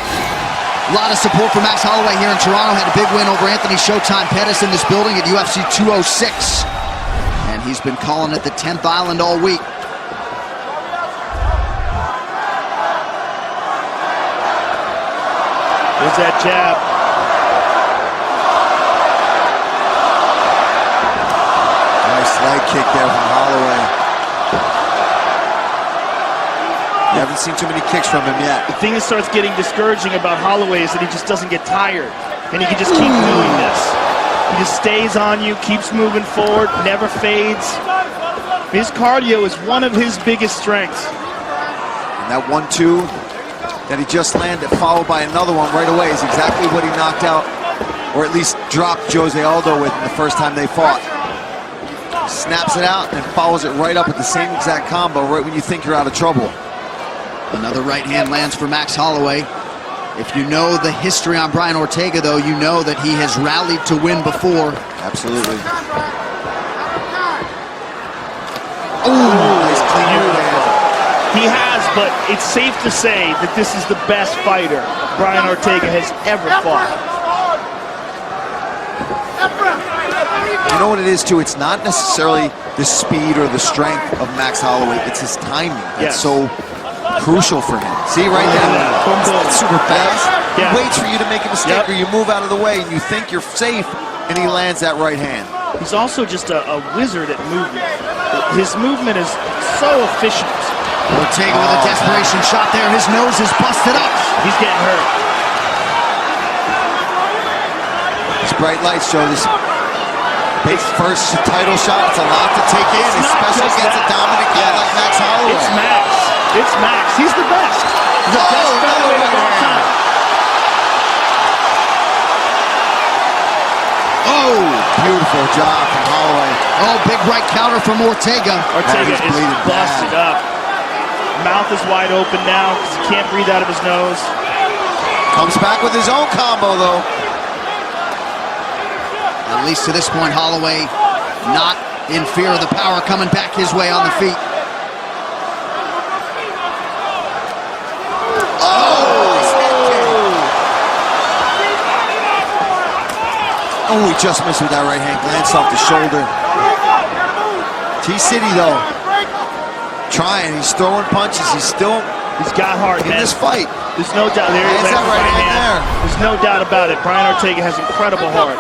A lot of support for Max Holloway here in Toronto. Had a big win over Anthony Showtime Pettis in this building at UFC 206. And he's been calling it the 10th Island all week. There's that jab. Nice leg kick there from Holloway. You haven't seen too many kicks from him yet. The thing that starts getting discouraging about Holloway is that he just doesn't get tired. And he can just keep doing this. He just stays on you, keeps moving forward, never fades. His cardio is one of his biggest strengths. And that 1-2 that he just landed, followed by another one right away, is exactly what he knocked out, or at least dropped Jose Aldo with the first time they fought. He snaps it out and follows it right up with the same exact combo right when you think you're out of trouble. Another right hand lands for Max Holloway. If you know the history on Brian Ortega, though, you know that he has rallied to win before. Absolutely. Ooh, nice clean hand. He has, but it's safe to say that this is the best fighter Brian Ortega has ever fought. You know what it is, too? It's not necessarily the speed or the strength of Max Holloway. It's his timing. That's so crucial for him. See, right there? It's super fast. He waits for you to make a mistake or you move out of the way and you think you're safe, and he lands that right hand. He's also just a wizard at movement. His movement is so efficient. Ortega with a desperation shot there. His nose is busted up. He's getting hurt. These bright lights show this big first title shot. It's a lot to take in, especially against a dominant guy like Max Holloway. It's Max. It's Max. He's the best. The best featherweight of all time. Oh, beautiful job from Holloway. Oh, big right counter from Ortega. Ortega is busted up. Mouth is wide open now because he can't breathe out of his nose. Comes back with his own combo, though. At least to this point, Holloway not in fear of the power coming back his way on the feet. Oh, he just missed with that right hand. Glanced off the shoulder. T-City, though, trying. He's throwing punches. He's got heart in this fight. There's no doubt. There he is. That right hand there. There's no doubt about it. Brian Ortega has incredible heart.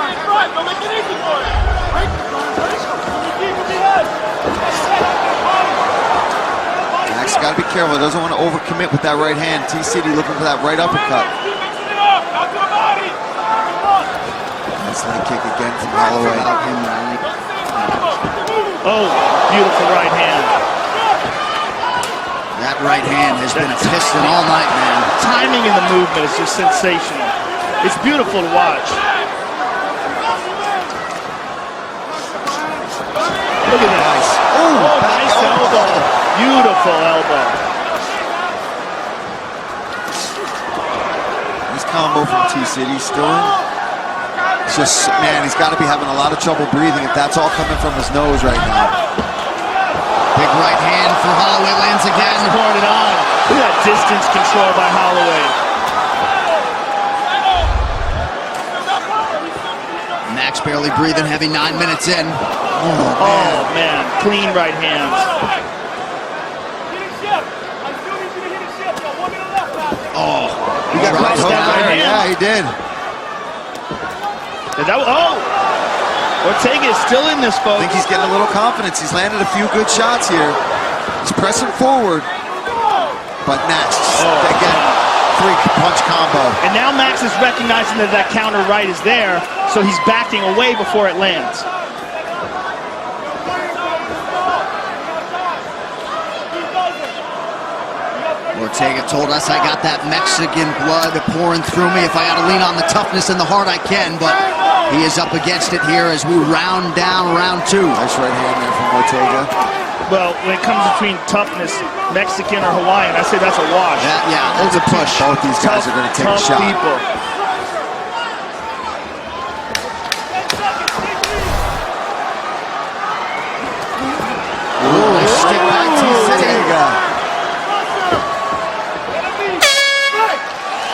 Max got to be careful. He doesn't want to overcommit with that right hand. T-City looking for that right uppercut. Nice leg kick again from Holloway. Oh, beautiful right hand. That right hand has been a piston all night, man. Timing in the movement is just sensational. It's beautiful to watch. Look at that. Nice. Oh, nice elbow. Beautiful elbow. Nice combo from T-City still in. It's just, man, he's got to be having a lot of trouble breathing if that's all coming from his nose right now. Big right hand for Holloway lands again. Pouring it on. Look at that distance control by Holloway. Max barely breathing heavy, 9 minutes in. Oh, man. Clean right hands. Oh, he got right hook there. Yeah, he did. Ortega is still in this, folks. I think he's getting a little confidence. He's landed a few good shots here. He's pressing forward. But Max, again, 3-punch combo. And now Max is recognizing that that counter right is there, so he's backing away before it lands. Ortega told us I got that Mexican blood pouring through me. If I got to lean on the toughness and the heart, I can, but he is up against it here as we round down round 2. Nice right hand there from Ortega. Well, when it comes between toughness, Mexican or Hawaiian, I say that's a wash. Yeah, that's a push. Both these guys are going to take a shot. People. Ooh, stick back to Ortega.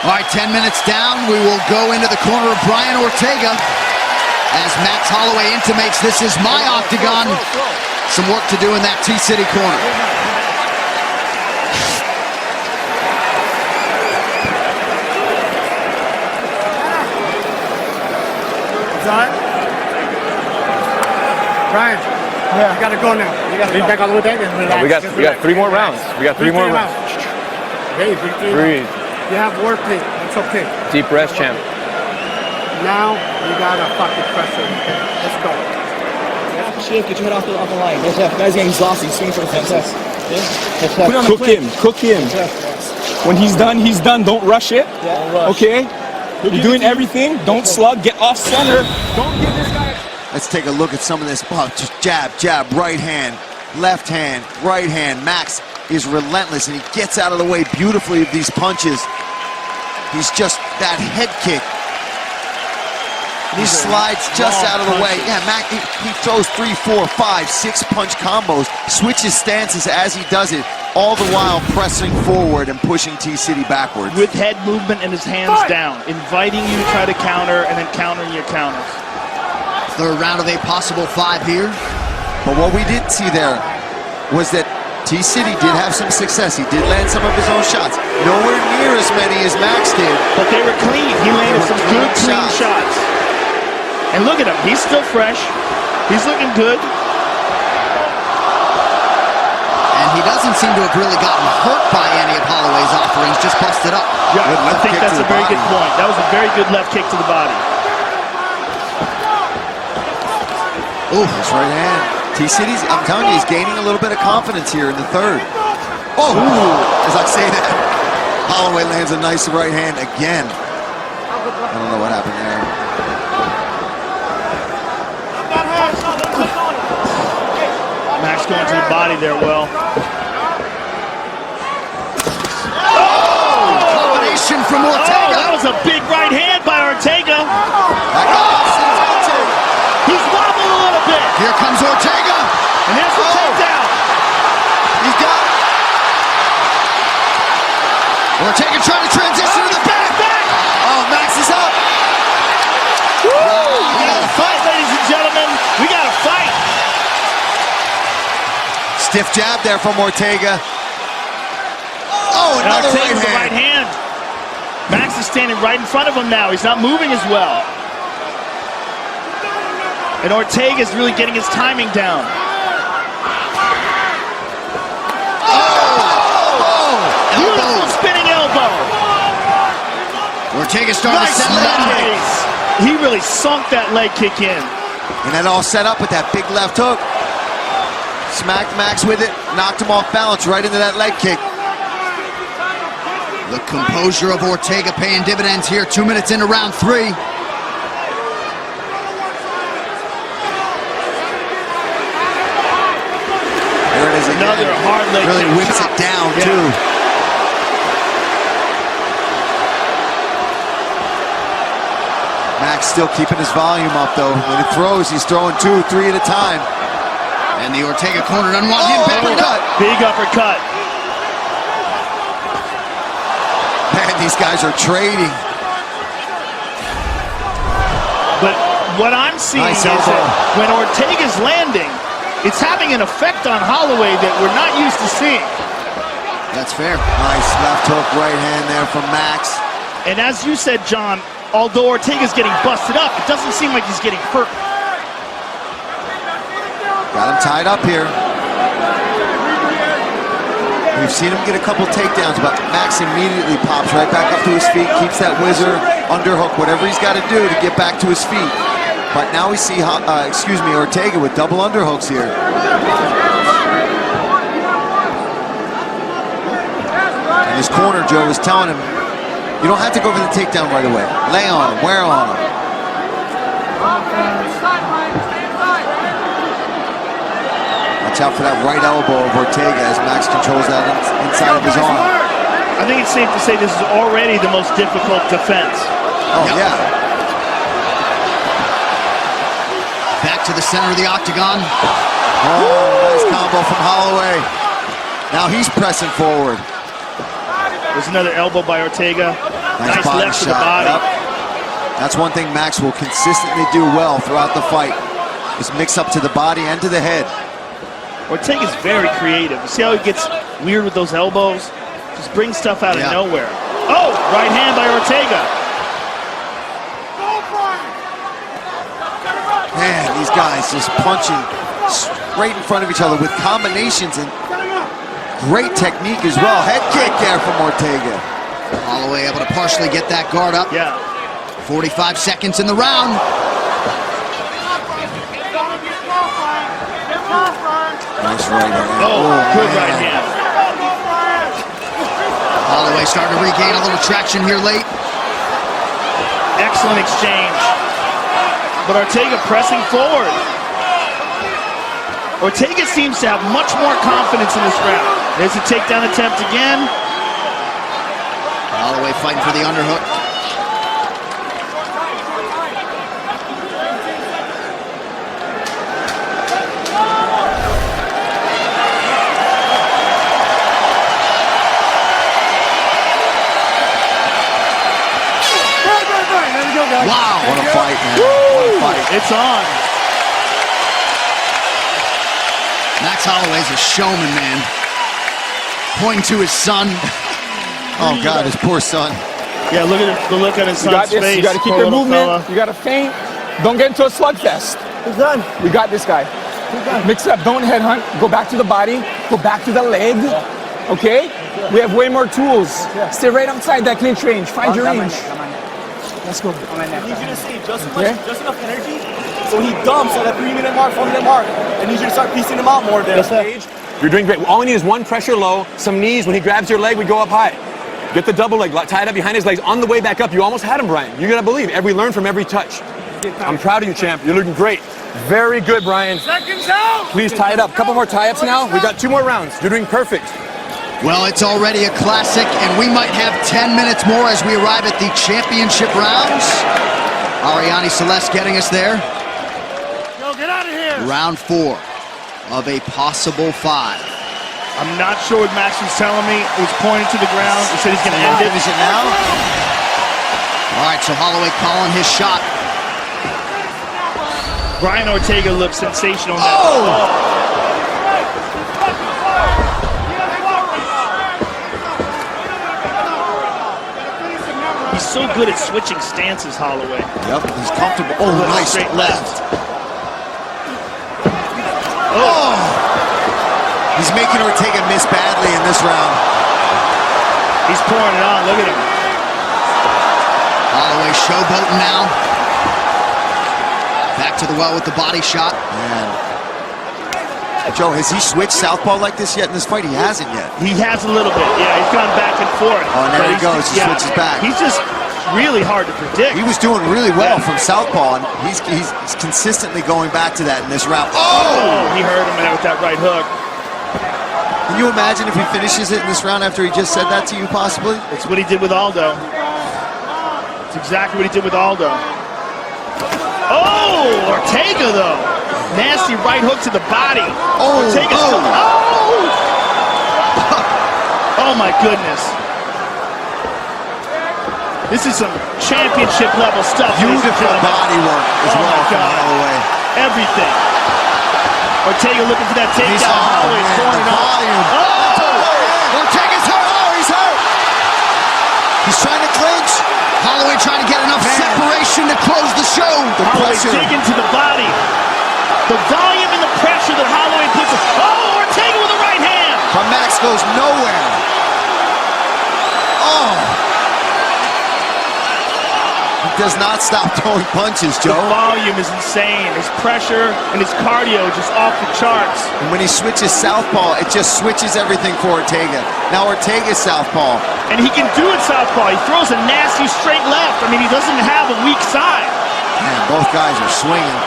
All right, 10 minutes down. We will go into the corner of Brian Ortega as Max Holloway intimates this is my octagon. Some work to do in that T-City corner. John? Brian, you gotta go now. You gotta lean back all the way back and relax. We got 3 more rounds. We got 3 more rounds. Okay, Breathe. You have wordplay. It's okay. Deep breath, champ. Now you gotta fucking press it. Let's go. Shit, get your head off the line. Guys getting exhausted. He's swinging for the fences. Put on cook him. Cook him. When he's done, he's done. Don't rush it. Okay? You're doing everything. Don't slug. Get off center. Don't give this guy. Let's take a look at some of this. Oh, just jab, jab, right hand, left hand, right hand. Max is relentless, and he gets out of the way beautifully of these punches. He's just that head kick. He slides just out of the way. Yeah, Max, he throws 3, 4, 5, 6-punch combos, switches stances as he does it, all the while pressing forward and pushing T-City backwards. With head movement and his hands down, inviting you to try to counter and then countering your counters. Third round of a possible 5 here. But what we didn't see there was that T-City did have some success. He did land some of his own shots. Nowhere near as many as Max did. But they were clean. He landed some good, clean shots. And look at him. He's still fresh. He's looking good. And he doesn't seem to have really gotten hurt by any of Holloway's offerings, just busted up. Yeah, I think that's a very good point. That was a very good left kick to the body. Ooh, his right hand. T-City's, I'm telling you, he's gaining a little bit of confidence here in the third. Oh, as I say that, Holloway lands a nice right hand again. I don't know what happened there. Max going to the body there, well. Combination from Ortega. That was a big right hand by Ortega. He's wobbled a little bit. Here comes Ortega. And there's the takedown. He's got it. Ortega trying to transition to the back. Oh, Max is up. Woo! We got a fight, ladies and gentlemen. We got a fight. Stiff jab there from Ortega. Oh, another right hand. Max is standing right in front of him now. He's not moving as well. And Ortega is really getting his timing down. Beautiful spinning elbow. Ortega starting to settle in. He really sunk that leg kick in. And that all set up with that big left hook. Smacked Max with it, knocked him off balance right into that leg kick. The composure of Ortega paying dividends here. 2 minutes into round 3. There it is again. Another hard leg really kick. whips it down too. Max still keeping his volume up though. When he throws, he's throwing 2, 3 at a time. And the Ortega corner doesn't want him back up. Big uppercut. Man, these guys are trading. But what I'm seeing is that when Ortega's landing, it's having an effect on Holloway that we're not used to seeing. That's fair. Nice left hook, right hand there from Max. And as you said, John, although Ortega's getting busted up, it doesn't seem like he's getting hurt. Got him tied up here. We've We've seen him get a couple takedowns, but Max immediately pops right back up to his feet, keeps that whizzer, underhook, whatever he's got to do to get back to his feet. But now we see, Ortega with double underhooks here. And his corner, Joe, is telling him, you don't have to go for the takedown right away. Lay on him, wear on him. Watch out for that right elbow of Ortega as Max controls that inside of his arm. I think it's safe to say this is already the most difficult defense. Oh, yeah. Back to the center of the octagon. Oh, nice combo from Holloway. Now he's pressing forward. There's another elbow by Ortega. Nice body left to shot. the body. Yep. That's one thing Max will consistently do well throughout the fight, is mix up to the body and to the head. Ortega's very creative. You see how he gets weird with those elbows? Just brings stuff out of nowhere. Oh, right hand by Ortega. Man, these guys just punching straight in front of each other with combinations and great technique as well. Head kick there from Ortega. Holloway able to partially get that guard up. Yeah. 45 seconds in the round. Nice right hand. Oh, good right hand. Holloway starting to regain a little traction here late. Excellent exchange. But Ortega pressing forward. Ortega seems to have much more confidence in this round. There's a takedown attempt again. Holloway fighting for the underhook. Wow, what a fight, man. What a fight. It's on. Max Holloway's a showman, man. Pointing to his son. Oh, God, his poor son. Yeah, look at the look on his son's face. You got to keep your movement. You got to feint. Don't get into a slugfest. He's done. We got this guy. Mix it up. Don't headhunt. Go back to the body. Go back to the leg. Okay? We have way more tools. Stay right outside that clinch range. Find your range. Let's go. I need you to see just enough energy so he dumps at that 3-minute mark, 4-minute mark. I need you to start piecing him out more there. You're doing great. All we need is one pressure low, some knees. When he grabs your leg, we go up high. Get the double leg, tie it up behind his legs. On the way back up, you almost had him, Brian. You're going to believe. We learn from every touch. I'm proud of you, champ. You're looking great. Very good, Brian. Seconds out. Please tie it up. Couple more tie-ups now. We got 2 more rounds. You're doing perfect. Well, it's already a classic, and we might have 10 minutes more as we arrive at the championship rounds. Ariane Celeste getting us there. Yo, get out of here. Round 4 of a possible 5. I'm not sure what Max was telling me. He was pointing to the ground. He said he's going to end it. Finish it now? All right, so Holloway calling his shot. Brian Ortega looks sensational now. Oh! He's so good at switching stances, Holloway. Yep, he's comfortable. Oh, nice straight left. Oh! He's making Ortega miss badly in this round. He's pouring it on. Look at him. Holloway showboating now. Back to the well with the body shot. Man. Joe, has he switched southpaw like this yet in this fight? He hasn't yet. He has a little bit. Yeah, he's gone back and forth. Oh, and there he goes. He switches back. He's just really hard to predict. He was doing really well from southpaw, and he's consistently going back to that in this round. Oh! He hurt him with that right hook. Can you imagine if he finishes it in this round after he just said that to you, possibly? It's what he did with Aldo. It's exactly what he did with Aldo. Oh, Ortega, though. Nasty right hook to the body. Oh, Ortega's oh my goodness. This is some championship level stuff. Beautiful body work as well from Holloway. Everything. Ortega looking for that takedown. Holloway's pouring it on. Oh! Ortega's hurt. Oh, he's hurt. He's trying to clinch. Holloway trying to get enough separation to close the show. Holloway's digging to the body. The volume and the pressure that Holloway puts. Oh, Ortega with the right hand. But Max goes nowhere. does not stop throwing punches, Joe. The volume is insane. His pressure and his cardio just off the charts. And when he switches southpaw, it just switches everything for Ortega. Now Ortega's southpaw. And he can do it southpaw. He throws a nasty straight left. I mean, he doesn't have a weak side. Man, both guys are swinging.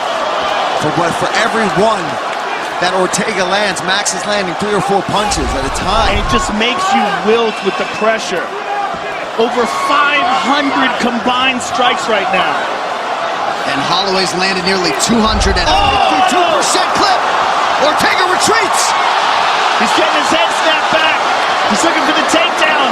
For every one that Ortega lands, Max is landing 3 or 4 punches at a time. And it just makes you wilt with the pressure. Over 500 combined strikes right now. And Holloway's landed nearly 200 at a 52% clip. Ortega retreats. He's getting his head snapped back. He's looking for the takedown.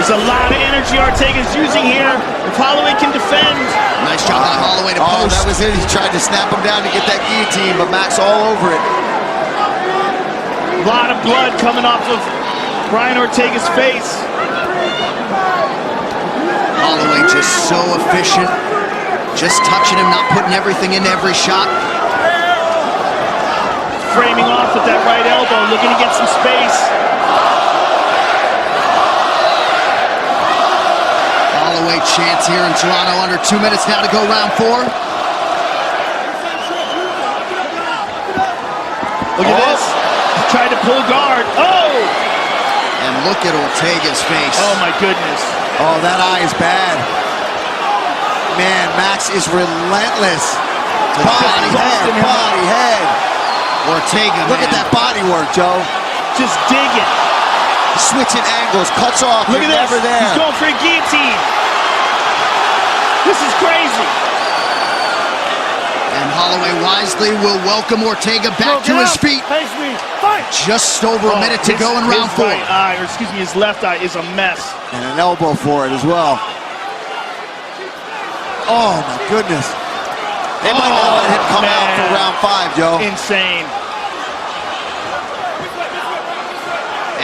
There's a lot of energy Ortega's using here. If Holloway can defend. Nice job by Holloway to post. That was it. He tried to snap him down to get that guillotine, but Max all over it. A lot of blood coming off of Brian Ortega's face. Holloway just so efficient. Just touching him, not putting everything into every shot. Framing off with that right elbow, looking to get some space. Holloway chance here in Toronto. Under 2 minutes now to go round 4. Look at this. Tried to pull guard. Oh! And look at Ortega's face. Oh my goodness. Oh, that eye is bad. Man, Max is relentless. Body, head. Ortega, look at that body work, Joe. Just dig it. Switching angles, cuts off. Look at this. Never there. He's going for a guillotine. This is crazy. And Holloway wisely will welcome Ortega back to his feet. Just over a minute to go in round 4. His right eye, or excuse me, his left eye is a mess. And an elbow for it as well. Oh my goodness. They might not let him come out for round 5, Joe. Insane.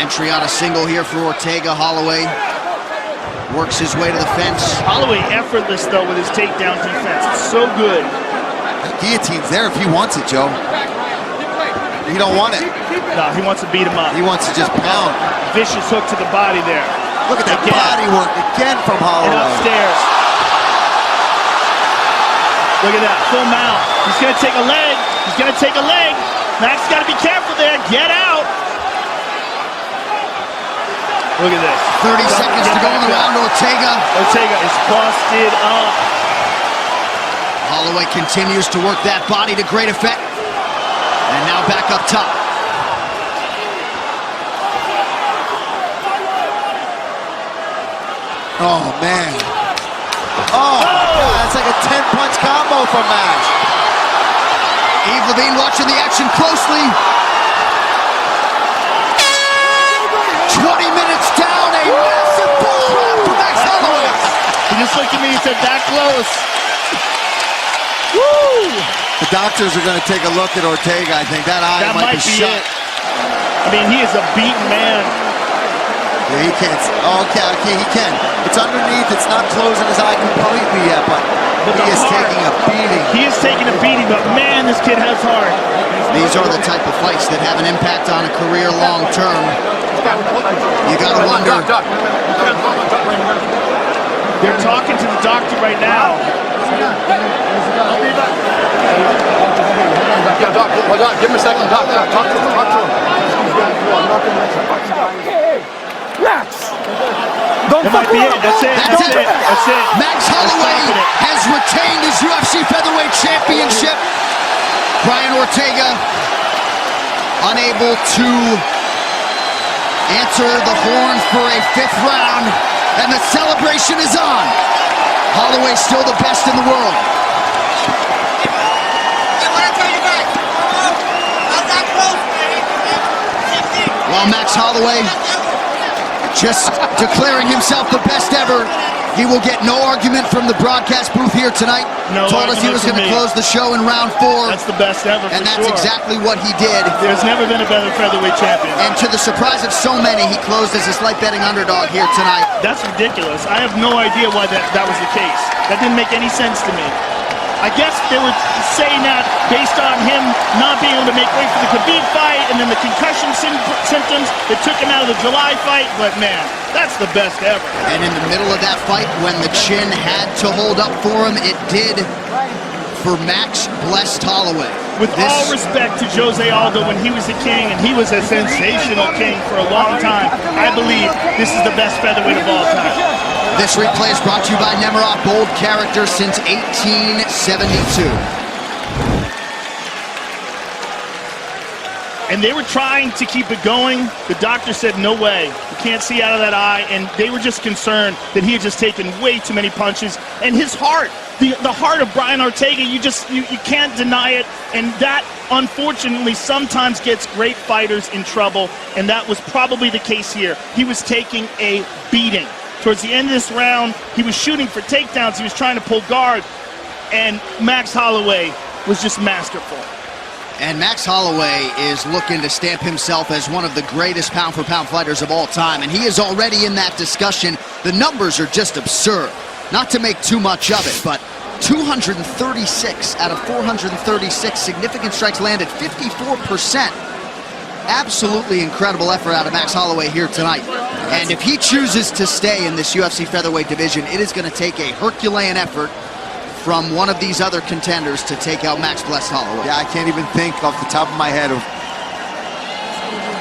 Entry on a single here for Ortega. Holloway works his way to the fence. Holloway effortless though with his takedown defense. It's so good. Guillotine's there if he wants it, Joe. He don't want it. No, he wants to beat him up. He wants to just pound. Vicious hook to the body there. Look at that body work again from Holloway. And upstairs. Look at that, full mount. He's gonna take a leg. He's gonna take a leg. Max gotta be careful there. Get out. Look at this. 30 seconds to go in the round. Ortega is busted up. Holloway continues to work that body to great effect. And now back up top. Oh, man. Oh, God, that's like a 10-punch combo from Max. Yves Lavigne watching the action closely. 20 minutes down, a massive push round for Max Holloway. He just looked at me and said, that close. Woo! The doctors are going to take a look at Ortega. I think that eye might be shut. It. I mean, he is a beaten man. Yeah, he can't. Oh, okay, he can. It's underneath. It's not closing his eye completely yet, but he is taking a beating. He is taking a beating, but man, this kid has heart. These are the type of fights that have an impact on a career long term. You gotta wonder. They're talking to the doctor right now. Yeah, Doc, hold on. Give him a second. Doc, talk to him. Max! That might be it. That's it. That's it. Max Holloway has retained his UFC Featherweight Championship. Brian Ortega unable to answer the horn for a 5th round, and the celebration is on. Holloway still the best in the world. While Max Holloway just declaring himself the best ever, he will get no argument from the broadcast booth here tonight. No, told us he was going to close the show in round 4. That's the best ever, and that's exactly what he did. There's never been a better featherweight champion. And to the surprise of so many, he closed as a slight betting underdog here tonight. That's ridiculous. I have no idea why that was the case. That didn't make any sense to me. I guess they were saying that based on him not being able to make way for the Khabib fight, and then the concussion symptoms that took him out of the July fight, but man, that's the best ever. And in the middle of that fight, when the chin had to hold up for him, it did for Max Blessed Holloway. With all respect to Jose Aldo when he was a king, and he was a sensational king for a long time, I believe this is the best featherweight of all time. This replay is brought to you by Nemiroff, bold character since 1872. And they were trying to keep it going. The doctor said, no way. You can't see out of that eye. And they were just concerned that he had just taken way too many punches. And his heart, the heart of Brian Ortega, you can't deny it. And that, unfortunately, sometimes gets great fighters in trouble. And that was probably the case here. He was taking a beating. Towards the end of this round, he was shooting for takedowns. He was trying to pull guard. And Max Holloway was just masterful. And Max Holloway is looking to stamp himself as one of the greatest pound-for-pound fighters of all time, and he is already in that discussion. The numbers are just absurd. Not to make too much of it, but 236 out of 436 significant strikes landed, 54%. Absolutely incredible effort out of Max Holloway here tonight. And if he chooses to stay in this UFC featherweight division, it is going to take a Herculean effort from one of these other contenders to take out Max Blessed Holloway. Yeah, I can't even think off the top of my head of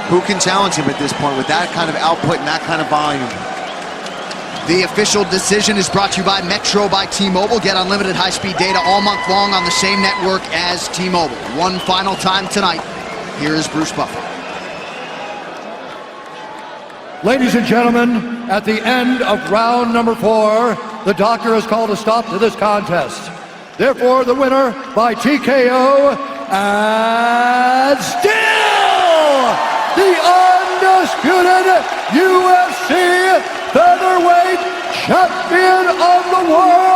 who can challenge him at this point with that kind of output and that kind of volume. The official decision is brought to you by Metro by T-Mobile. Get unlimited high-speed data all month long on the same network as T-Mobile. One final time tonight. Here is Bruce Buffer. Ladies and gentlemen, at the end of round number 4, the doctor has called a stop to this contest. Therefore, the winner by TKO, and still the undisputed UFC featherweight champion of the world,